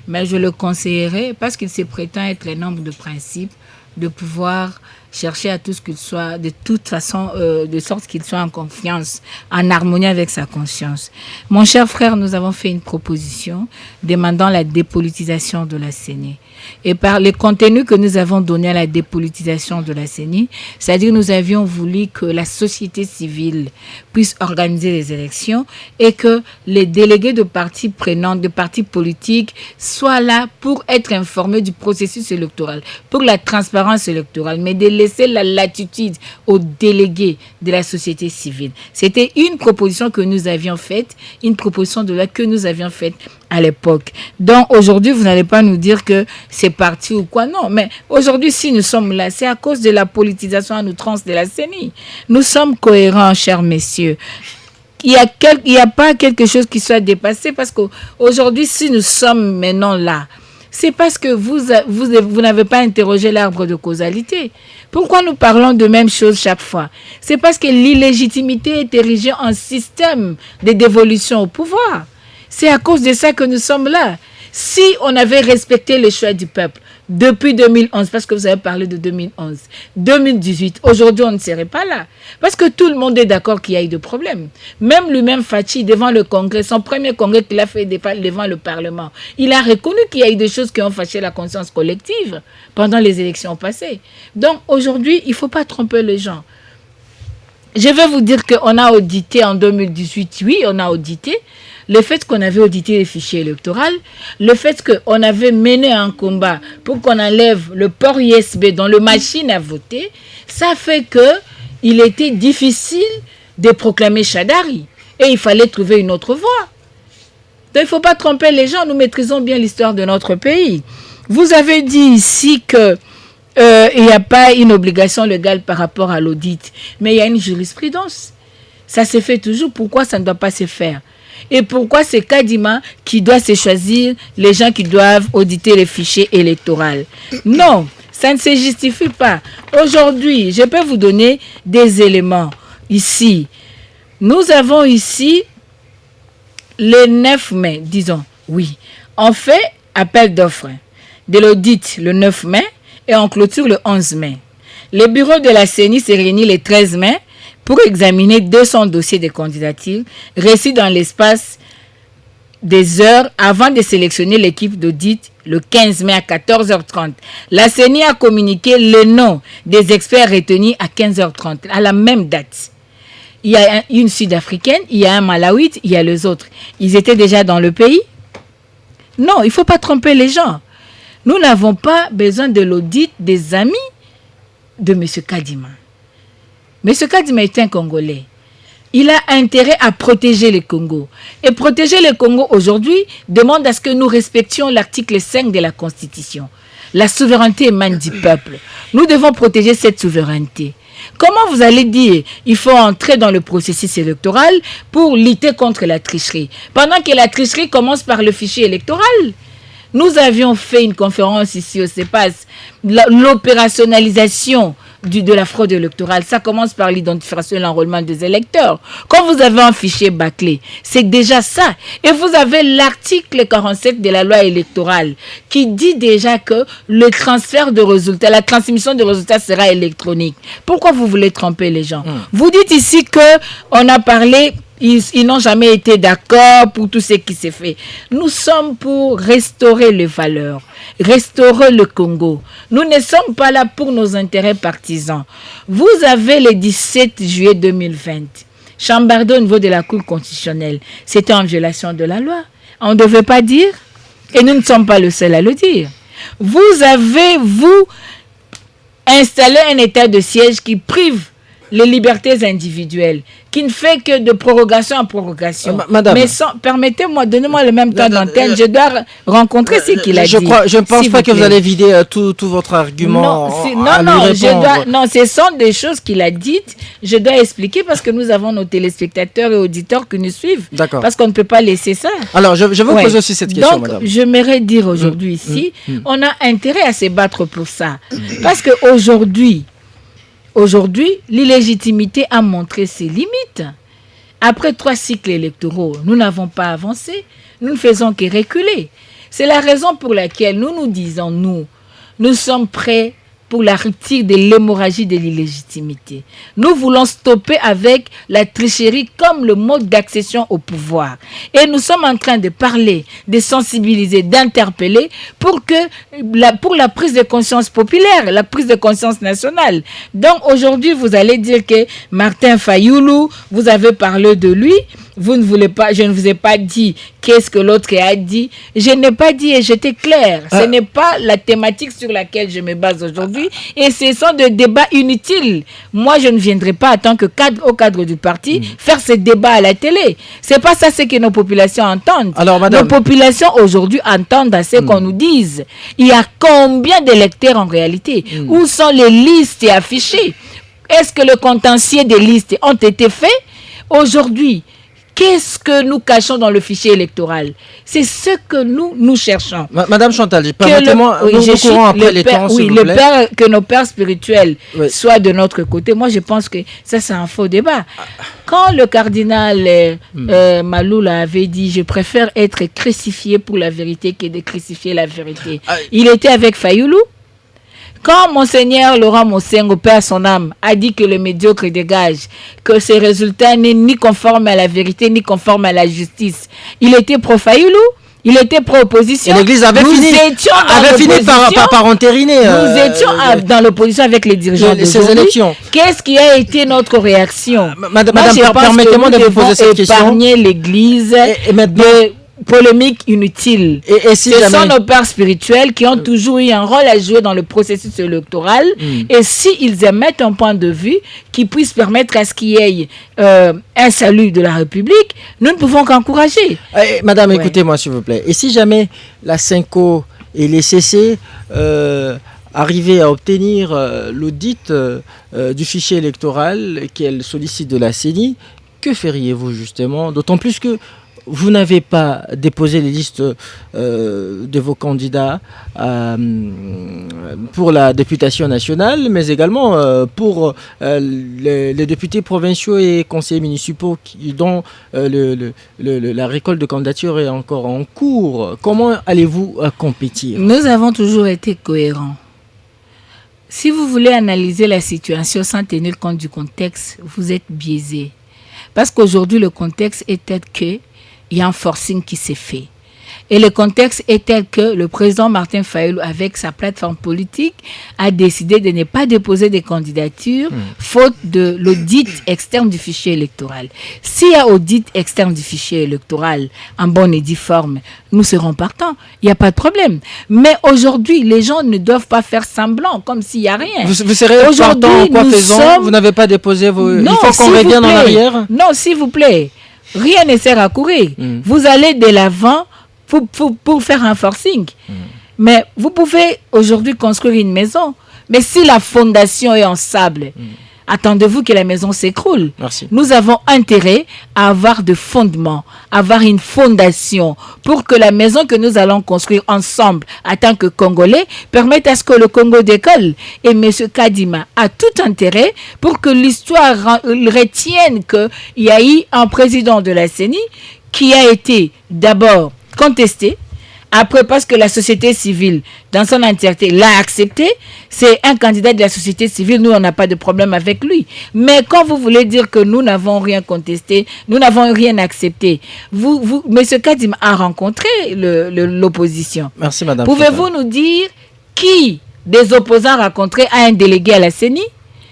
Mais je le conseillerais, parce qu'il se prétend être un homme de principe, de pouvoir chercher à tout ce qu'il soit, de toute façon, de sorte qu'il soit en confiance, en harmonie avec sa conscience. Mon cher frère, nous avons fait une proposition demandant la dépolitisation de la CENI. Et par les contenus que nous avons donnés à la dépolitisation de la CENI, c'est-à-dire nous avions voulu que la société civile puisse organiser les élections et que les délégués de partis prenants, de partis politiques, soient là pour être informés du processus électoral, pour la transparence électorale, mais de laisser la latitude aux délégués de la société civile. C'était une proposition que nous avions faite, une proposition de loi que nous avions faite à l'époque. Donc aujourd'hui, vous n'allez pas nous dire que c'est parti ou quoi. Non, mais aujourd'hui, si nous sommes là, c'est à cause de la politisation à outrance de la CENI. Nous sommes cohérents, chers messieurs. Il n'y a pas quelque chose qui soit dépassé, parce qu'aujourd'hui, si nous sommes maintenant là, c'est parce que vous n'avez pas interrogé l'arbre de causalité. Pourquoi nous parlons de même chose chaque fois? C'est parce que l'illégitimité est érigée en système de dévolution au pouvoir. C'est à cause de ça que nous sommes là. Si on avait respecté le choix du peuple depuis 2011, parce que vous avez parlé de 2011, 2018, aujourd'hui on ne serait pas là. Parce que tout le monde est d'accord qu'il y a eu des problèmes. Même lui-même, Fachi, devant le Congrès, son premier Congrès qu'il a fait devant le Parlement, il a reconnu qu'il y a eu des choses qui ont fâché la conscience collective pendant les élections passées. Donc aujourd'hui, il ne faut pas tromper les gens. Je vais vous dire qu'on a audité en 2018, oui, on a audité. Le fait qu'on avait audité les fichiers électoraux, le fait qu'on avait mené un combat pour qu'on enlève le port ISB dans le machine à voter, ça fait qu'il était difficile de proclamer Chadari. Et il fallait trouver une autre voie. Donc il ne faut pas tromper les gens, nous maîtrisons bien l'histoire de notre pays. Vous avez dit ici que il n'y a pas une obligation légale par rapport à l'audit, mais il y a une jurisprudence. Ça se fait toujours, pourquoi ça ne doit pas se faire? Et pourquoi c'est Kadima qui doit se choisir les gens qui doivent auditer les fichiers électoraux? Non, ça ne se justifie pas. Aujourd'hui, je peux vous donner des éléments ici. Nous avons ici le 9 mai, disons, oui. On fait appel d'offres de l'audit le 9 mai et on clôture le 11 mai. Le bureau de la CENI s'est réuni le 13 mai pour examiner 200 dossiers de candidature reçus dans l'espace des heures avant de sélectionner l'équipe d'audit le 15 mai à 14h30. La CENI a communiqué le nom des experts retenus à 15h30, à la même date. Il y a une Sud-Africaine, il y a un Malawite, il y a les autres. Ils étaient déjà dans le pays? Non, il ne faut pas tromper les gens. Nous n'avons pas besoin de l'audit des amis de M. Kadima. M. Kadima est un Congolais. Il a intérêt à protéger le Congo. Et protéger le Congo aujourd'hui demande à ce que nous respections l'article 5 de la Constitution. La souveraineté émane du peuple. Nous devons protéger cette souveraineté. Comment vous allez dire il faut entrer dans le processus électoral pour lutter contre la tricherie, pendant que la tricherie commence par le fichier électoral? Nous avions fait une conférence ici au CEPAS, l'opérationnalisation de la fraude électorale. Ça commence par l'identification et l'enrôlement des électeurs. Quand vous avez un fichier bâclé, c'est déjà ça. Et vous avez l'article 47 de la loi électorale qui dit déjà que le transfert de résultats, la transmission de résultats sera électronique. Pourquoi vous voulez tromper les gens? Vous dites ici qu'on a parlé... Ils n'ont jamais été d'accord pour tout ce qui s'est fait. Nous sommes pour restaurer les valeurs, restaurer le Congo. Nous ne sommes pas là pour nos intérêts partisans. Vous avez le 17 juillet 2020, chambardé au niveau de la Cour constitutionnelle. C'était en violation de la loi. On ne devait pas dire, et nous ne sommes pas le seul à le dire. Vous avez, installé un état de siège qui prive les libertés individuelles, qui ne fait que de prorogation en prorogation. Madame. Mais permettez-moi, donnez-moi le même temps d'antenne, je dois rencontrer ce qu'il a dit. Je ne pense pas que vous allez vider tout votre argument. Non, ce sont des choses qu'il a dites, je dois expliquer parce que nous avons nos téléspectateurs et auditeurs qui nous suivent. D'accord. Parce qu'on ne peut pas laisser ça. Alors, je vais vous poser aussi cette question, donc, madame. J'aimerais dire aujourd'hui ici, on a intérêt à se battre pour ça. Parce qu'aujourd'hui, l'illégitimité a montré ses limites. Après 3 cycles électoraux, nous n'avons pas avancé, nous ne faisons que reculer. C'est la raison pour laquelle nous disons, nous sommes prêts pour la rupture de l'hémorragie de l'illégitimité. Nous voulons stopper avec la tricherie comme le mode d'accession au pouvoir. Et nous sommes en train de parler, de sensibiliser, d'interpeller pour la prise de conscience populaire, la prise de conscience nationale. Donc aujourd'hui, vous allez dire que Martin Fayoulou, vous avez parlé de lui, je ne vous ai pas dit qu'est-ce que l'autre a dit. Je n'ai pas dit et j'étais clair. Ce n'est pas la thématique sur laquelle je me base aujourd'hui et ce sont des débats inutiles. Moi, je ne viendrai pas en tant que au cadre du parti faire ces débats à la télé. C'est pas ça ce que nos populations entendent. Alors, madame, nos populations aujourd'hui entendent à ce qu'on nous dise. Il y a combien d'électeurs en réalité? Où sont les listes affichées? Est-ce que le contentieux des listes ont été faits? Aujourd'hui, qu'est-ce que nous cachons dans le fichier électoral? C'est ce que nous cherchons. Madame Chantal, permettez-moi, nous courons après les temps, s'il vous plaît. Que nos pères spirituels soient de notre côté. Moi, je pense que ça, c'est un faux débat. Quand le cardinal Maloula avait dit « Je préfère être crucifié pour la vérité que de crucifier la vérité », il était avec Fayoulou. Quand Monseigneur Laurent Mosengo, père son âme, a dit que le médiocre dégage, que ses résultats n'est ni conformes à la vérité, ni conformes à la justice, il était pro-Fayoulou, il était pro-opposition. Et l'Église avait fini par entériner. Nous étions dans l'opposition avec les dirigeants de ces élections. Qu'est-ce qui a été notre réaction? Madame, permettez-moi de vous poser cette question. Épargner l'Église de polémique inutile. Et si ce sont nos pères spirituels qui ont toujours eu un rôle à jouer dans le processus électoral et s'ils émettent un point de vue qui puisse permettre à ce qu'il y ait un salut de la République, nous ne pouvons qu'encourager. Madame, écoutez-moi s'il vous plaît. Et si jamais la Cinco et les CC arrivaient à obtenir l'audit du fichier électoral qu'elle sollicite de la CENI, que feriez-vous justement? D'autant plus que vous n'avez pas déposé les listes de vos candidats pour la députation nationale, mais également pour les députés provinciaux et conseillers municipaux dont la récolte de candidature est encore en cours. Comment allez-vous compétir? Nous avons toujours été cohérents. Si vous voulez analyser la situation sans tenir compte du contexte, vous êtes biaisé. Parce qu'aujourd'hui, le contexte est tel qu'il y a un forcing qui s'est fait. Et le contexte est tel que le président Martin Fayulu, avec sa plateforme politique, a décidé de ne pas déposer des candidatures faute de l'audit externe du fichier électoral. S'il y a audit externe du fichier électoral en bonne et due forme, nous serons partants. Il n'y a pas de problème. Mais aujourd'hui, les gens ne doivent pas faire semblant, comme s'il n'y a rien. Vous serez partant, quoi faisant, vous n'avez pas déposé vos... Non, il faut qu'on revienne en arrière. Non, s'il vous plaît. Rien ne sert à courir. Vous allez de l'avant pour faire un forcing. Mais vous pouvez aujourd'hui construire une maison. Mais si la fondation est en sable, attendez-vous que la maison s'écroule. Merci. Nous avons intérêt à avoir de fondements, avoir une fondation pour que la maison que nous allons construire ensemble en tant que Congolais permette à ce que le Congo décolle. Et M. Kadima a tout intérêt pour que l'histoire retienne qu'il y a eu un président de la CENI qui a été d'abord contesté, après parce que la société civile dans son entièreté l'a accepté, c'est un candidat de la société civile, nous on n'a pas de problème avec lui. Mais quand vous voulez dire que nous n'avons rien contesté, nous n'avons rien accepté, M. Kadim a rencontré l'opposition. Merci madame. Pouvez-vous nous dire qui des opposants rencontrés a un délégué à la CENI?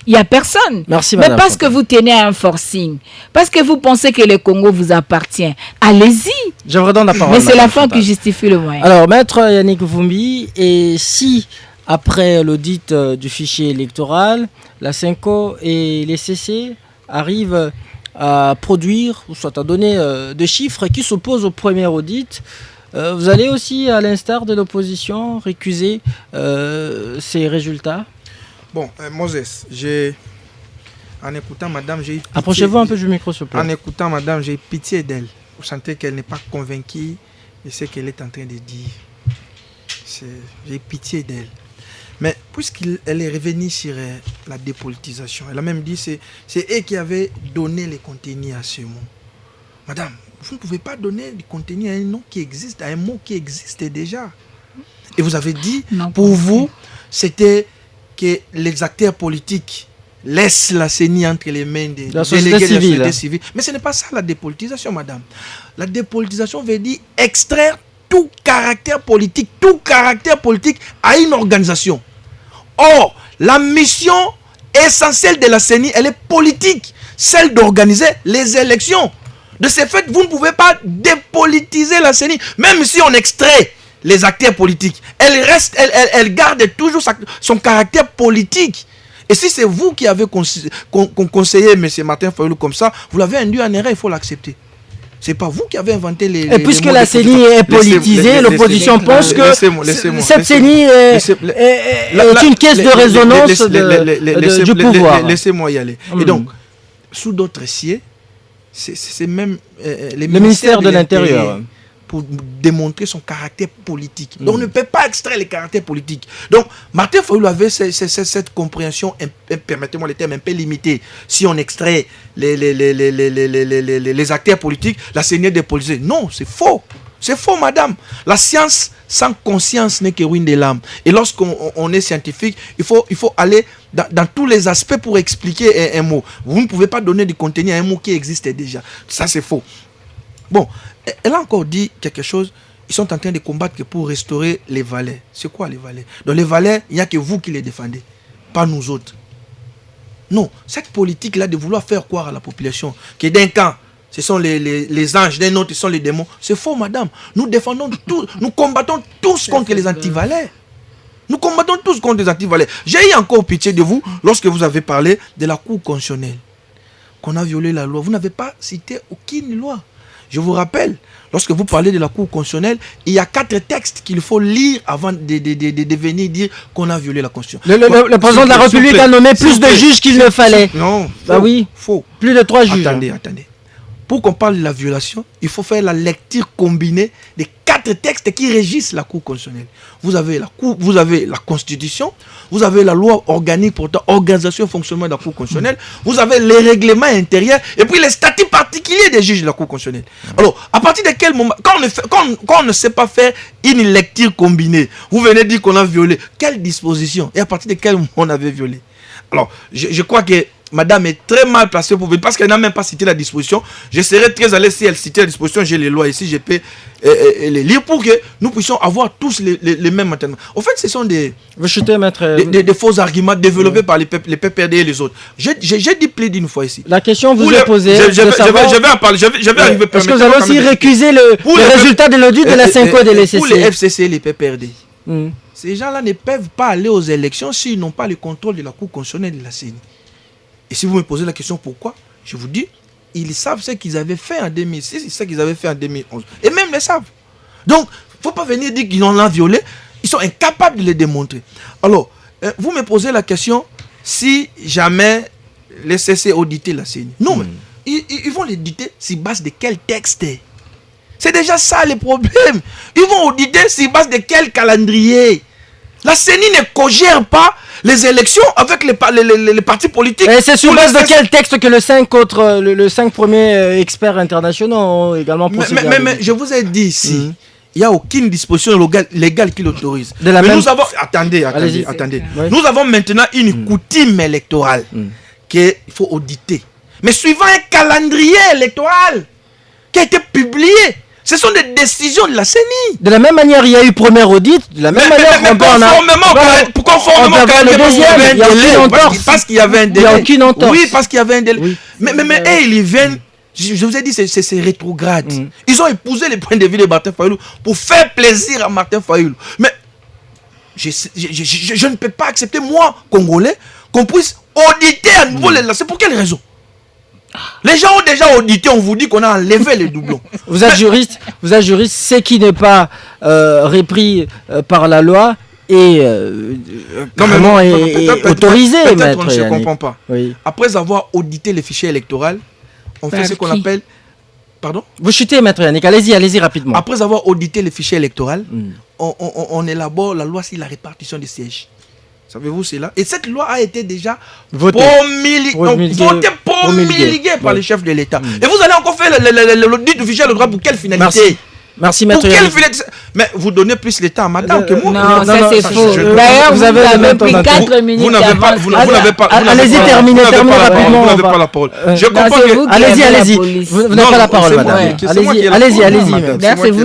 Il n'y a personne. Merci, mais madame. parce que vous tenez à un forcing, parce que vous pensez que le Congo vous appartient, allez-y. Je vous redonne la parole. Mais c'est la fin qui justifie le moyen. Alors, maître Yannick Vumbi, et si, après l'audit du fichier électoral, la CENCO et les CC arrivent à produire, ou soit à donner des chiffres qui s'opposent au premier audit, vous allez aussi, à l'instar de l'opposition, récuser ces résultats? Bon, Moses, en écoutant madame, j'ai eu pitié. Approchez-vous un peu du micro, s'il vous plaît. En écoutant madame, j'ai eu pitié d'elle. Vous sentez qu'elle n'est pas convaincue de ce qu'elle est en train de dire. J'ai eu pitié d'elle. Mais puisqu'elle est revenue sur la dépolitisation, elle a même dit que c'est elle qui avait donné le contenu à ce mot. Madame, vous ne pouvez pas donner du contenu à un nom qui existe, à un mot qui existe déjà. Et vous avez dit, non, pour vous, c'était que les acteurs politiques laissent la CENI entre les mains des délégués de la société civile. Mais ce n'est pas ça la dépolitisation, madame. La dépolitisation veut dire extraire tout caractère politique à une organisation. Or, la mission essentielle de la CENI, elle est politique, celle d'organiser les élections. De ce fait, vous ne pouvez pas dépolitiser la CENI, même si on extrait les acteurs politiques. Elle garde toujours son caractère politique. Et si c'est vous qui avez conseillé M. Martin Fayulu comme ça, vous l'avez induit en erreur, il faut l'accepter. C'est pas vous qui avez inventé les... Et puisque la CENI est politisée, l'opposition pense que cette CENI est une caisse de résonance du pouvoir. Laissez-moi y aller. Et donc, sous d'autres cieux, c'est même le ministère de l'Intérieur pour démontrer son caractère politique. Donc on ne peut pas extraire les caractères politiques. Donc Martin Fayulu avait cette compréhension, permettez-moi le terme, un peu limitée. Si on extrait les acteurs politiques, la CENI est dépolitisée. Non, c'est faux. C'est faux, madame. La science sans conscience n'est que ruine de l'âme. Et lorsqu'on est scientifique, il faut aller dans tous les aspects pour expliquer un mot. Vous ne pouvez pas donner du contenu à un mot qui existe déjà. Ça, c'est faux. Bon, elle a encore dit quelque chose. Ils sont en train de combattre pour restaurer les valets. C'est quoi les valets? Dans les valets, il n'y a que vous qui les défendez, pas nous autres. Non, cette politique-là de vouloir faire croire à la population que d'un camp, ce sont les anges, d'un autre, ce sont les démons. C'est faux, madame. Nous défendons tous, nous combattons tous contre les antivalets. Nous combattons tous contre les antivalets. J'ai eu encore pitié de vous lorsque vous avez parlé de la Cour constitutionnelle. Qu'on a violé la loi. Vous n'avez pas cité aucune loi. Je vous rappelle, lorsque vous parlez de la Cour constitutionnelle, il y a 4 textes qu'il faut lire avant de venir dire qu'on a violé la Constitution. Le président de la République a nommé plus de juges qu'il ne fallait. Non, bah oui, faux. Plus de 3 juges. Attendez. pour qu'on parle de la violation, il faut faire la lecture combinée des 4 textes qui régissent la Cour constitutionnelle. Vous avez la Constitution, vous avez la loi organique portant organisation et fonctionnement de la Cour constitutionnelle, vous avez les règlements intérieurs et puis les statuts particuliers des juges de la Cour constitutionnelle. Alors, à partir de quel moment, quand on ne sait pas faire une lecture combinée, vous venez dire qu'on a violé, quelle disposition et à partir de quel moment on avait violé? Alors, je crois que Madame est très mal placée pour vous parce qu'elle n'a même pas cité la disposition. Je serais très à l'aise si elle citait la disposition. J'ai les lois ici, je peux les lire pour que nous puissions avoir tous les mêmes entraînements. En fait, ce sont des faux arguments développés par les PPRD et les autres. J'ai dit plus d'une fois ici. La question vous est posée. Je vais en parler. Je vais arriver. Est-ce que vous allez aussi récuser le résultat de l'audit de la 5 de l'ECC? Pour les FCC et les PPRD, ces gens-là ne peuvent pas aller aux élections s'ils n'ont pas le contrôle de la Cour constitutionnelle et de la CENI. Et si vous me posez la question pourquoi, je vous dis, ils savent ce qu'ils avaient fait en 2006, ils savent ce qu'ils avaient fait en 2011. Et même les savent. Donc, il ne faut pas venir dire qu'ils en ont violé. Ils sont incapables de les démontrer. Alors, vous me posez la question, si jamais les CC auditer la CENI. Non, mais ils vont l'auditer sur base de quel texte? C'est déjà ça le problème. Ils vont auditer sur base de quel calendrier? La CENI ne cogère pas les élections avec les partis politiques. Et c'est sur base de quel texte que les 5 premiers experts internationaux ont également procédé? Mais je vous ai dit ici, il n'y a aucune disposition légale qui l'autorise. Nous avons... Attendez. Oui. Nous avons maintenant une coutume électorale qu'il faut auditer. Mais suivant un calendrier électoral qui a été publié. Ce sont des décisions de la CENI. De la même manière, il y a eu premier audit. De la même manière, conformément le deuxième, il y a aucune entorse. Parce qu'il y avait un délai. Il n'y a aucune entorse. Oui, parce qu'il y avait un délai. Oui. Mais ils viennent. Je vous ai dit, c'est rétrograde. Ils ont épousé les points de vue de Martin Fayulu pour faire plaisir à Martin Fayulu. Mais je ne peux pas accepter, moi, Congolais, qu'on puisse auditer à nouveau les... C'est pour quelle raison? Les gens ont déjà audité, on vous dit qu'on a enlevé les doublons. Vous êtes juriste, ce qui n'est pas repris par la loi est autorisé. Peut-être je ne comprends pas. Oui. Après avoir audité les fichiers électoraux, on fait ce qu'on appelle... Pardon? Vous chutez, maître Yannick, allez-y rapidement. Après avoir audité les fichiers électoraux, on élabore la loi sur la répartition des sièges. Savez-vous cela? Et cette loi a été déjà votée par les chefs de l'État. Et vous allez encore faire l'audit du fichier électoral pour quelle finalité? Merci, maître. Pour quelle finalité? Mais vous donnez plus l'État à madame que moi. Non, ça c'est faux. D'ailleurs, vous avez pris 4 minutes. Vous n'avez pas. Allez-y, terminez rapidement. Vous n'avez pas la parole. Je comprends que... Allez-y. Vous n'avez pas la parole, madame. Allez-y.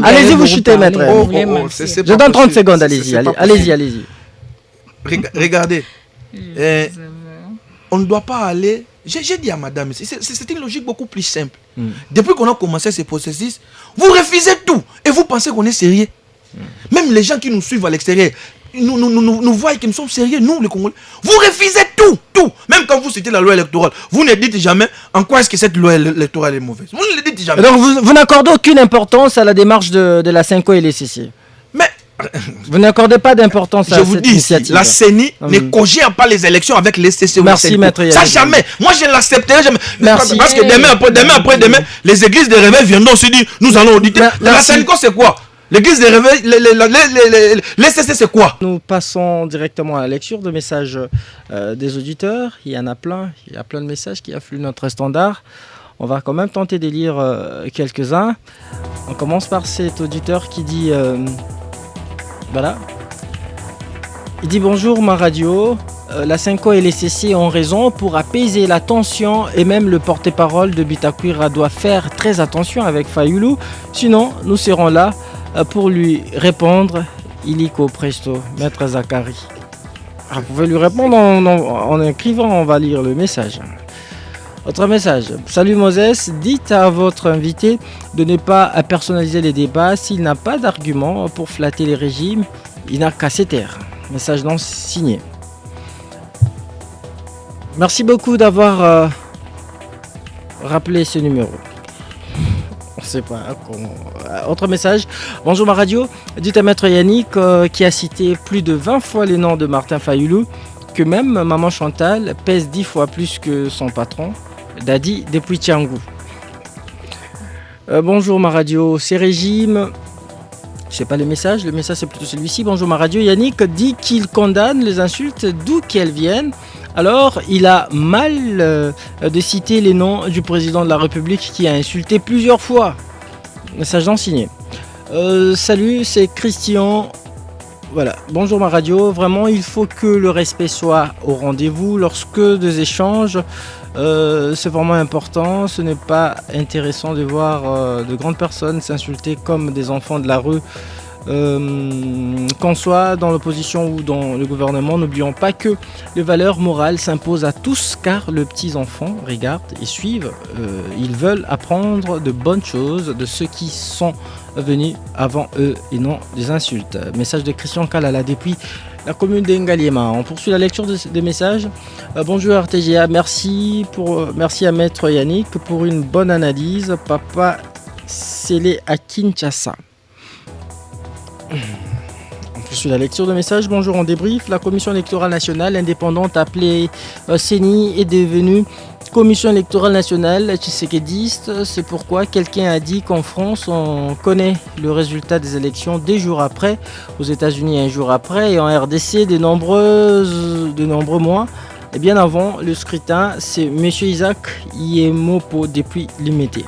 Allez-y, vous chutez, maître. Je donne 30 secondes, allez-y. Regardez, on ne doit pas aller... J'ai dit à madame, c'est une logique beaucoup plus simple. Depuis qu'on a commencé ce processus, vous refusez tout et vous pensez qu'on est sérieux. Même les gens qui nous suivent à l'extérieur, nous voient que nous sommes sérieux, nous les Congolais. Vous refusez tout. Même quand vous citez la loi électorale, vous ne dites jamais en quoi est-ce que cette loi électorale est mauvaise. Vous ne le dites jamais. Donc vous n'accordez aucune importance à la démarche de la 5O et l'ECC. Mais... Vous n'accordez pas d'importance à cette initiative. La CENI ne cogère pas les élections avec les CCO. Merci, maître. Ça jamais. Moi, je ne l'accepterai jamais. Merci. Parce que demain, les églises de réveil viendront se dire, nous allons auditer. La CENI, c'est quoi? L'église de réveil, les CC, c'est quoi? Nous passons directement à la lecture de messages des auditeurs. Il y en a plein. Il y a plein de messages qui affluent notre standard. On va quand même tenter de lire quelques-uns. On commence par cet auditeur qui dit... Voilà. Il dit bonjour ma radio. La 5O et les CC ont raison pour apaiser la tension et même le porte-parole de Bitakwira doit faire très attention avec Fayulu. Sinon, nous serons là pour lui répondre. Illico presto, maître Zakari. Vous pouvez lui répondre en écrivant, on va lire le message. Autre message. Salut Moses, dites à votre invité de ne pas personnaliser les débats. S'il n'a pas d'argument pour flatter les régimes, il n'a qu'à se taire. Message non signé. Merci beaucoup d'avoir rappelé ce numéro. On ne sait pas comment. Autre message. Bonjour ma radio. Dites à maître Yannick qui a cité plus de 20 fois les noms de Martin Fayulu que même maman Chantal pèse 10 fois plus que son patron. Dadi depuis Tiangou. Bonjour ma radio, c'est Régime. Je sais pas le message c'est plutôt celui-ci. Bonjour ma radio, Yannick dit qu'il condamne les insultes d'où qu'elles viennent. Alors, il a mal de citer les noms du président de la République qui a insulté plusieurs fois. Message non signé. Salut, c'est Christian. Voilà, bonjour ma radio. Vraiment, il faut que le respect soit au rendez-vous lorsque des échanges. C'est vraiment important. Ce n'est pas intéressant de voir de grandes personnes s'insulter comme des enfants de la rue. Qu'on soit dans l'opposition ou dans le gouvernement, n'oublions pas que les valeurs morales s'imposent à tous car les petits enfants regardent et suivent. Ils veulent apprendre de bonnes choses de ceux qui sont venus avant eux et non des insultes. Message de Christian Kalala depuis la commune d'Engaliema. On poursuit la lecture des messages. Bonjour RTGA, merci à Maître Yannick pour une bonne analyse. Papa Sélé à Kinshasa. On poursuit la lecture de messages. Bonjour, on débrief. La Commission électorale nationale indépendante appelée CENI est devenue Commission électorale nationale tshisekedi. C'est pourquoi quelqu'un a dit qu'en France, on connaît le résultat des élections des jours après, aux États-Unis un jour après, et en RDC de nombreux mois. Et bien avant le scrutin, c'est M. Isaac Yemopo depuis Limité.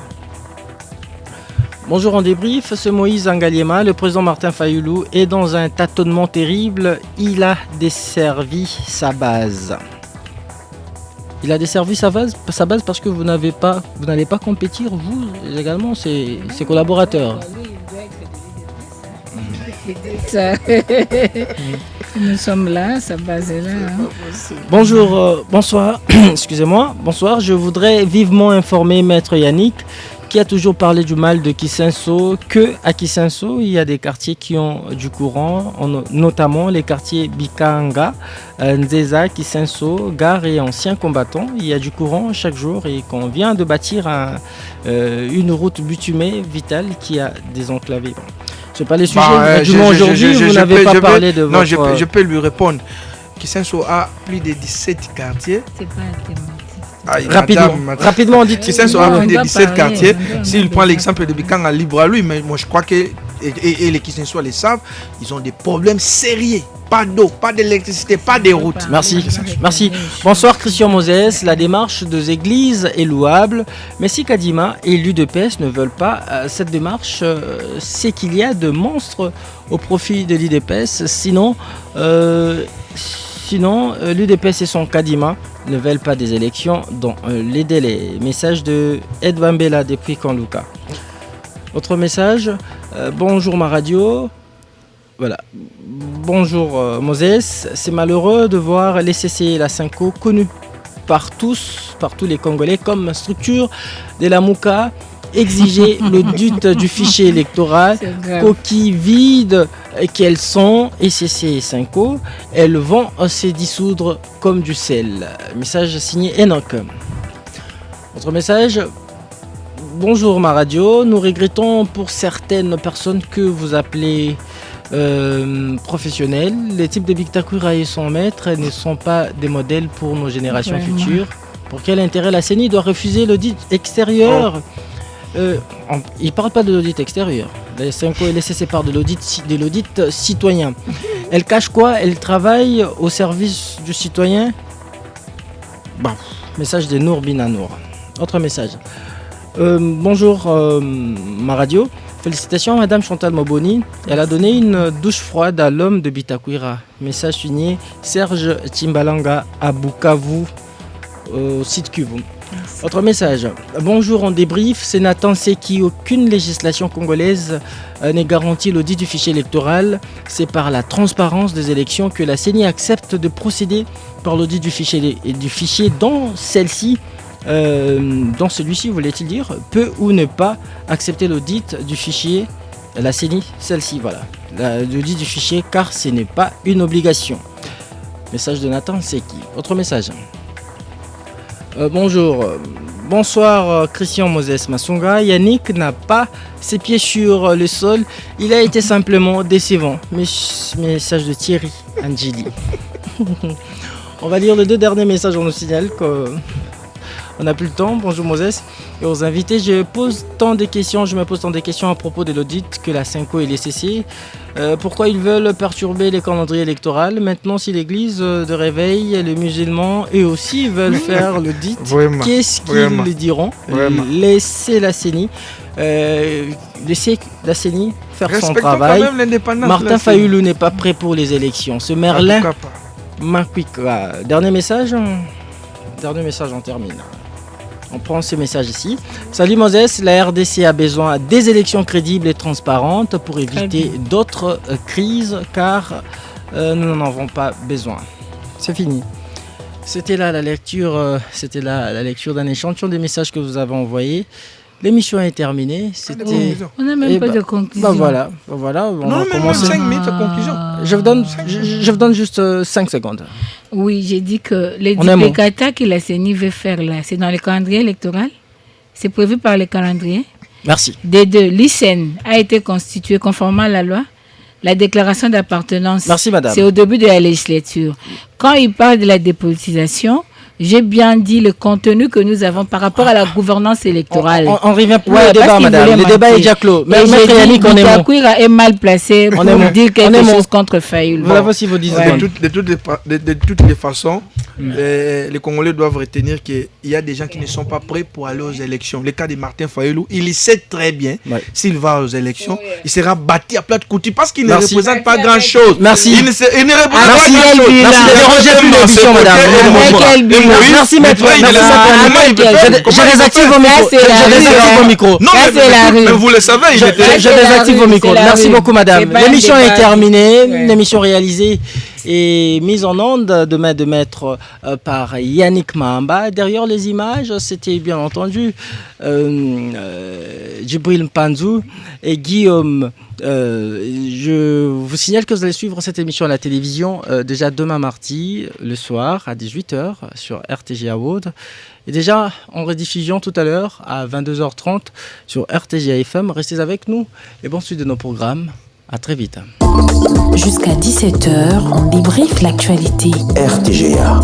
Bonjour, en débrief, c'est Moïse Angaliema. Le président Martin Fayoulou est dans un tâtonnement terrible. Il a desservi sa base. Il a desservi sa base parce que vous n'allez pas compétir, vous également, ses collaborateurs. Nous sommes là, sa base est là. Bonjour, bonsoir, excusez-moi, bonsoir. Je voudrais vivement informer Maître Yannick qui a toujours parlé du mal de Kisenso, qu'à Kisenso, il y a des quartiers qui ont du courant, notamment les quartiers Bikanga, Nzeza, Kisenso, Gare et anciens combattants. Il y a du courant chaque jour et qu'on vient de bâtir une route bitumée vitale qui a désenclavé. Bon. Ce n'est pas les sujets. Aujourd'hui, vous n'avez pas parlé de votre... Non, je peux lui répondre. Kisenso a plus de 17 quartiers. C'est pas un thème. Rapidement, on dit Kisenso a plus de 17 quartiers. S'il prend l'exemple de Bikanga, libre à lui, mais moi je crois que, et les Kisensois le savent, ils ont des problèmes sérieux. Pas d'eau, pas d'électricité, pas de routes. Merci. Bonsoir Christian Moses. La démarche des églises est louable, mais si Kadima et l'UDPS ne veulent pas cette démarche, c'est qu'il y a de monstres au profit de l'UDPS. Sinon, l'UDPS et son Kadima ne veulent pas des élections dans les délais. Message de Ed Bambela depuis Kanluka. Autre message. Bonjour ma radio. Voilà. Bonjour Moses. C'est malheureux de voir les CC et la Cinco connus par tous les Congolais comme structure de la Mouka exiger l'audit du fichier électoral. Coquilles vides qu'elles sont, ECC et Cinco, elles vont se dissoudre comme du sel. Message signé Enoch. Autre message. Bonjour ma radio, nous regrettons pour certaines personnes que vous appelez professionnels. Les types de Bictakwira et son maître ne sont pas des modèles pour nos générations futures. Pour quel intérêt la CENI doit refuser l'audit extérieur? Il ne parle pas de l'audit extérieur. Les 5 et les CC parlent de l'audit citoyen. Elle cache quoi? Elle travaille au service du citoyen. Bon. Message de Nour Binanour. Autre message. Bonjour ma radio. Félicitations à Madame Chantal Moboni. Elle a donné une douche froide à l'homme de Bitakwira. Message signé Serge Timbalanga à Bukavu, au site Kuvu. Autre message. Bonjour, on débrief. C'est Nathan Seki. Aucune législation congolaise n'est garantie l'audit du fichier électoral. C'est par la transparence des élections que la CENI accepte de procéder par l'audit du fichier dans celle-ci. Dans celui-ci, voulait-il dire, peut ou ne pas accepter l'audit du fichier, la CENI, celle-ci, voilà, l'audit du fichier, car ce n'est pas une obligation. Message de Nathan Seki. Autre message. Bonsoir Christian Moses Masonga. Yannick n'a pas ses pieds sur le sol. Il a été simplement décevant. Message de Thierry Angeli. On va lire les 2 derniers messages. On nous signale qu'on n'a plus le temps. Bonjour Moses. et aux invités. Je me pose tant de questions à propos de l'audit que la Cinco et les CC. Pourquoi ils veulent perturber les calendriers électoraux? Maintenant, si l'église de réveil, les musulmans, eux aussi veulent faire l'audit, qu'est-ce qu'ils diront? Laissez la CENI. Laissez la CENI faire son travail. Martin Fayoulou n'est pas prêt pour les élections. Ce Merlin Makwika. Dernier message, on termine. On prend ce message ici. Salut Moses, la RDC a besoin des élections crédibles et transparentes pour éviter d'autres crises car nous n'en avons pas besoin. C'est fini. C'était là la lecture d'un échantillon des messages que vous avez envoyés. L'émission est terminée. On n'a même pas de conclusion. Voilà. On non, va même 5 minutes de conclusion. Je vous donne juste 5 secondes. Oui, j'ai dit que les duplicata que la CENI veut faire là, c'est dans le calendrier électoral. C'est prévu par le calendrier. Merci. Des deux, l'ICEN a été constitué conformément à la loi. La déclaration d'appartenance, merci, madame. C'est au début de la législature. Quand il parle de la dépolitisation, j'ai bien dit le contenu que nous avons par rapport à la gouvernance électorale. On revient plus au débat, madame. Le débat est déjà clos. Mais j'ai dit que Bitakwira est mal placé pour dire quelque chose contre Fayoulou. Voilà aussi vos 10 secondes. De toutes les façons, les Congolais doivent retenir qu'il y a des gens qui ne sont pas prêts pour aller aux élections. Le cas de Martin Fayoulou, il sait très bien, s'il va aux élections, il sera bâti à plat de couture parce qu'il ne représente pas grand-chose. Merci. Il ne représente pas grand-chose. Merci de déranger plus l'émission, madame. Merci maître. Je désactive vos micros. Non, mais vous le savez. Je désactive vos micros. Merci beaucoup, madame. L'émission est terminée. L'émission réalisée et mise en onde demain de maître par Yannick Mahamba. Derrière les images, c'était bien entendu Djibril Mpanzou et Guillaume. Je vous signale que vous allez suivre cette émission à la télévision déjà demain mardi, le soir à 18h sur RTGA World. Et déjà en rediffusion tout à l'heure à 22h30 sur RTGA FM. Restez avec nous et bonne suite de nos programmes. À très vite. Jusqu'à 17h, on débriefe l'actualité. RTGA.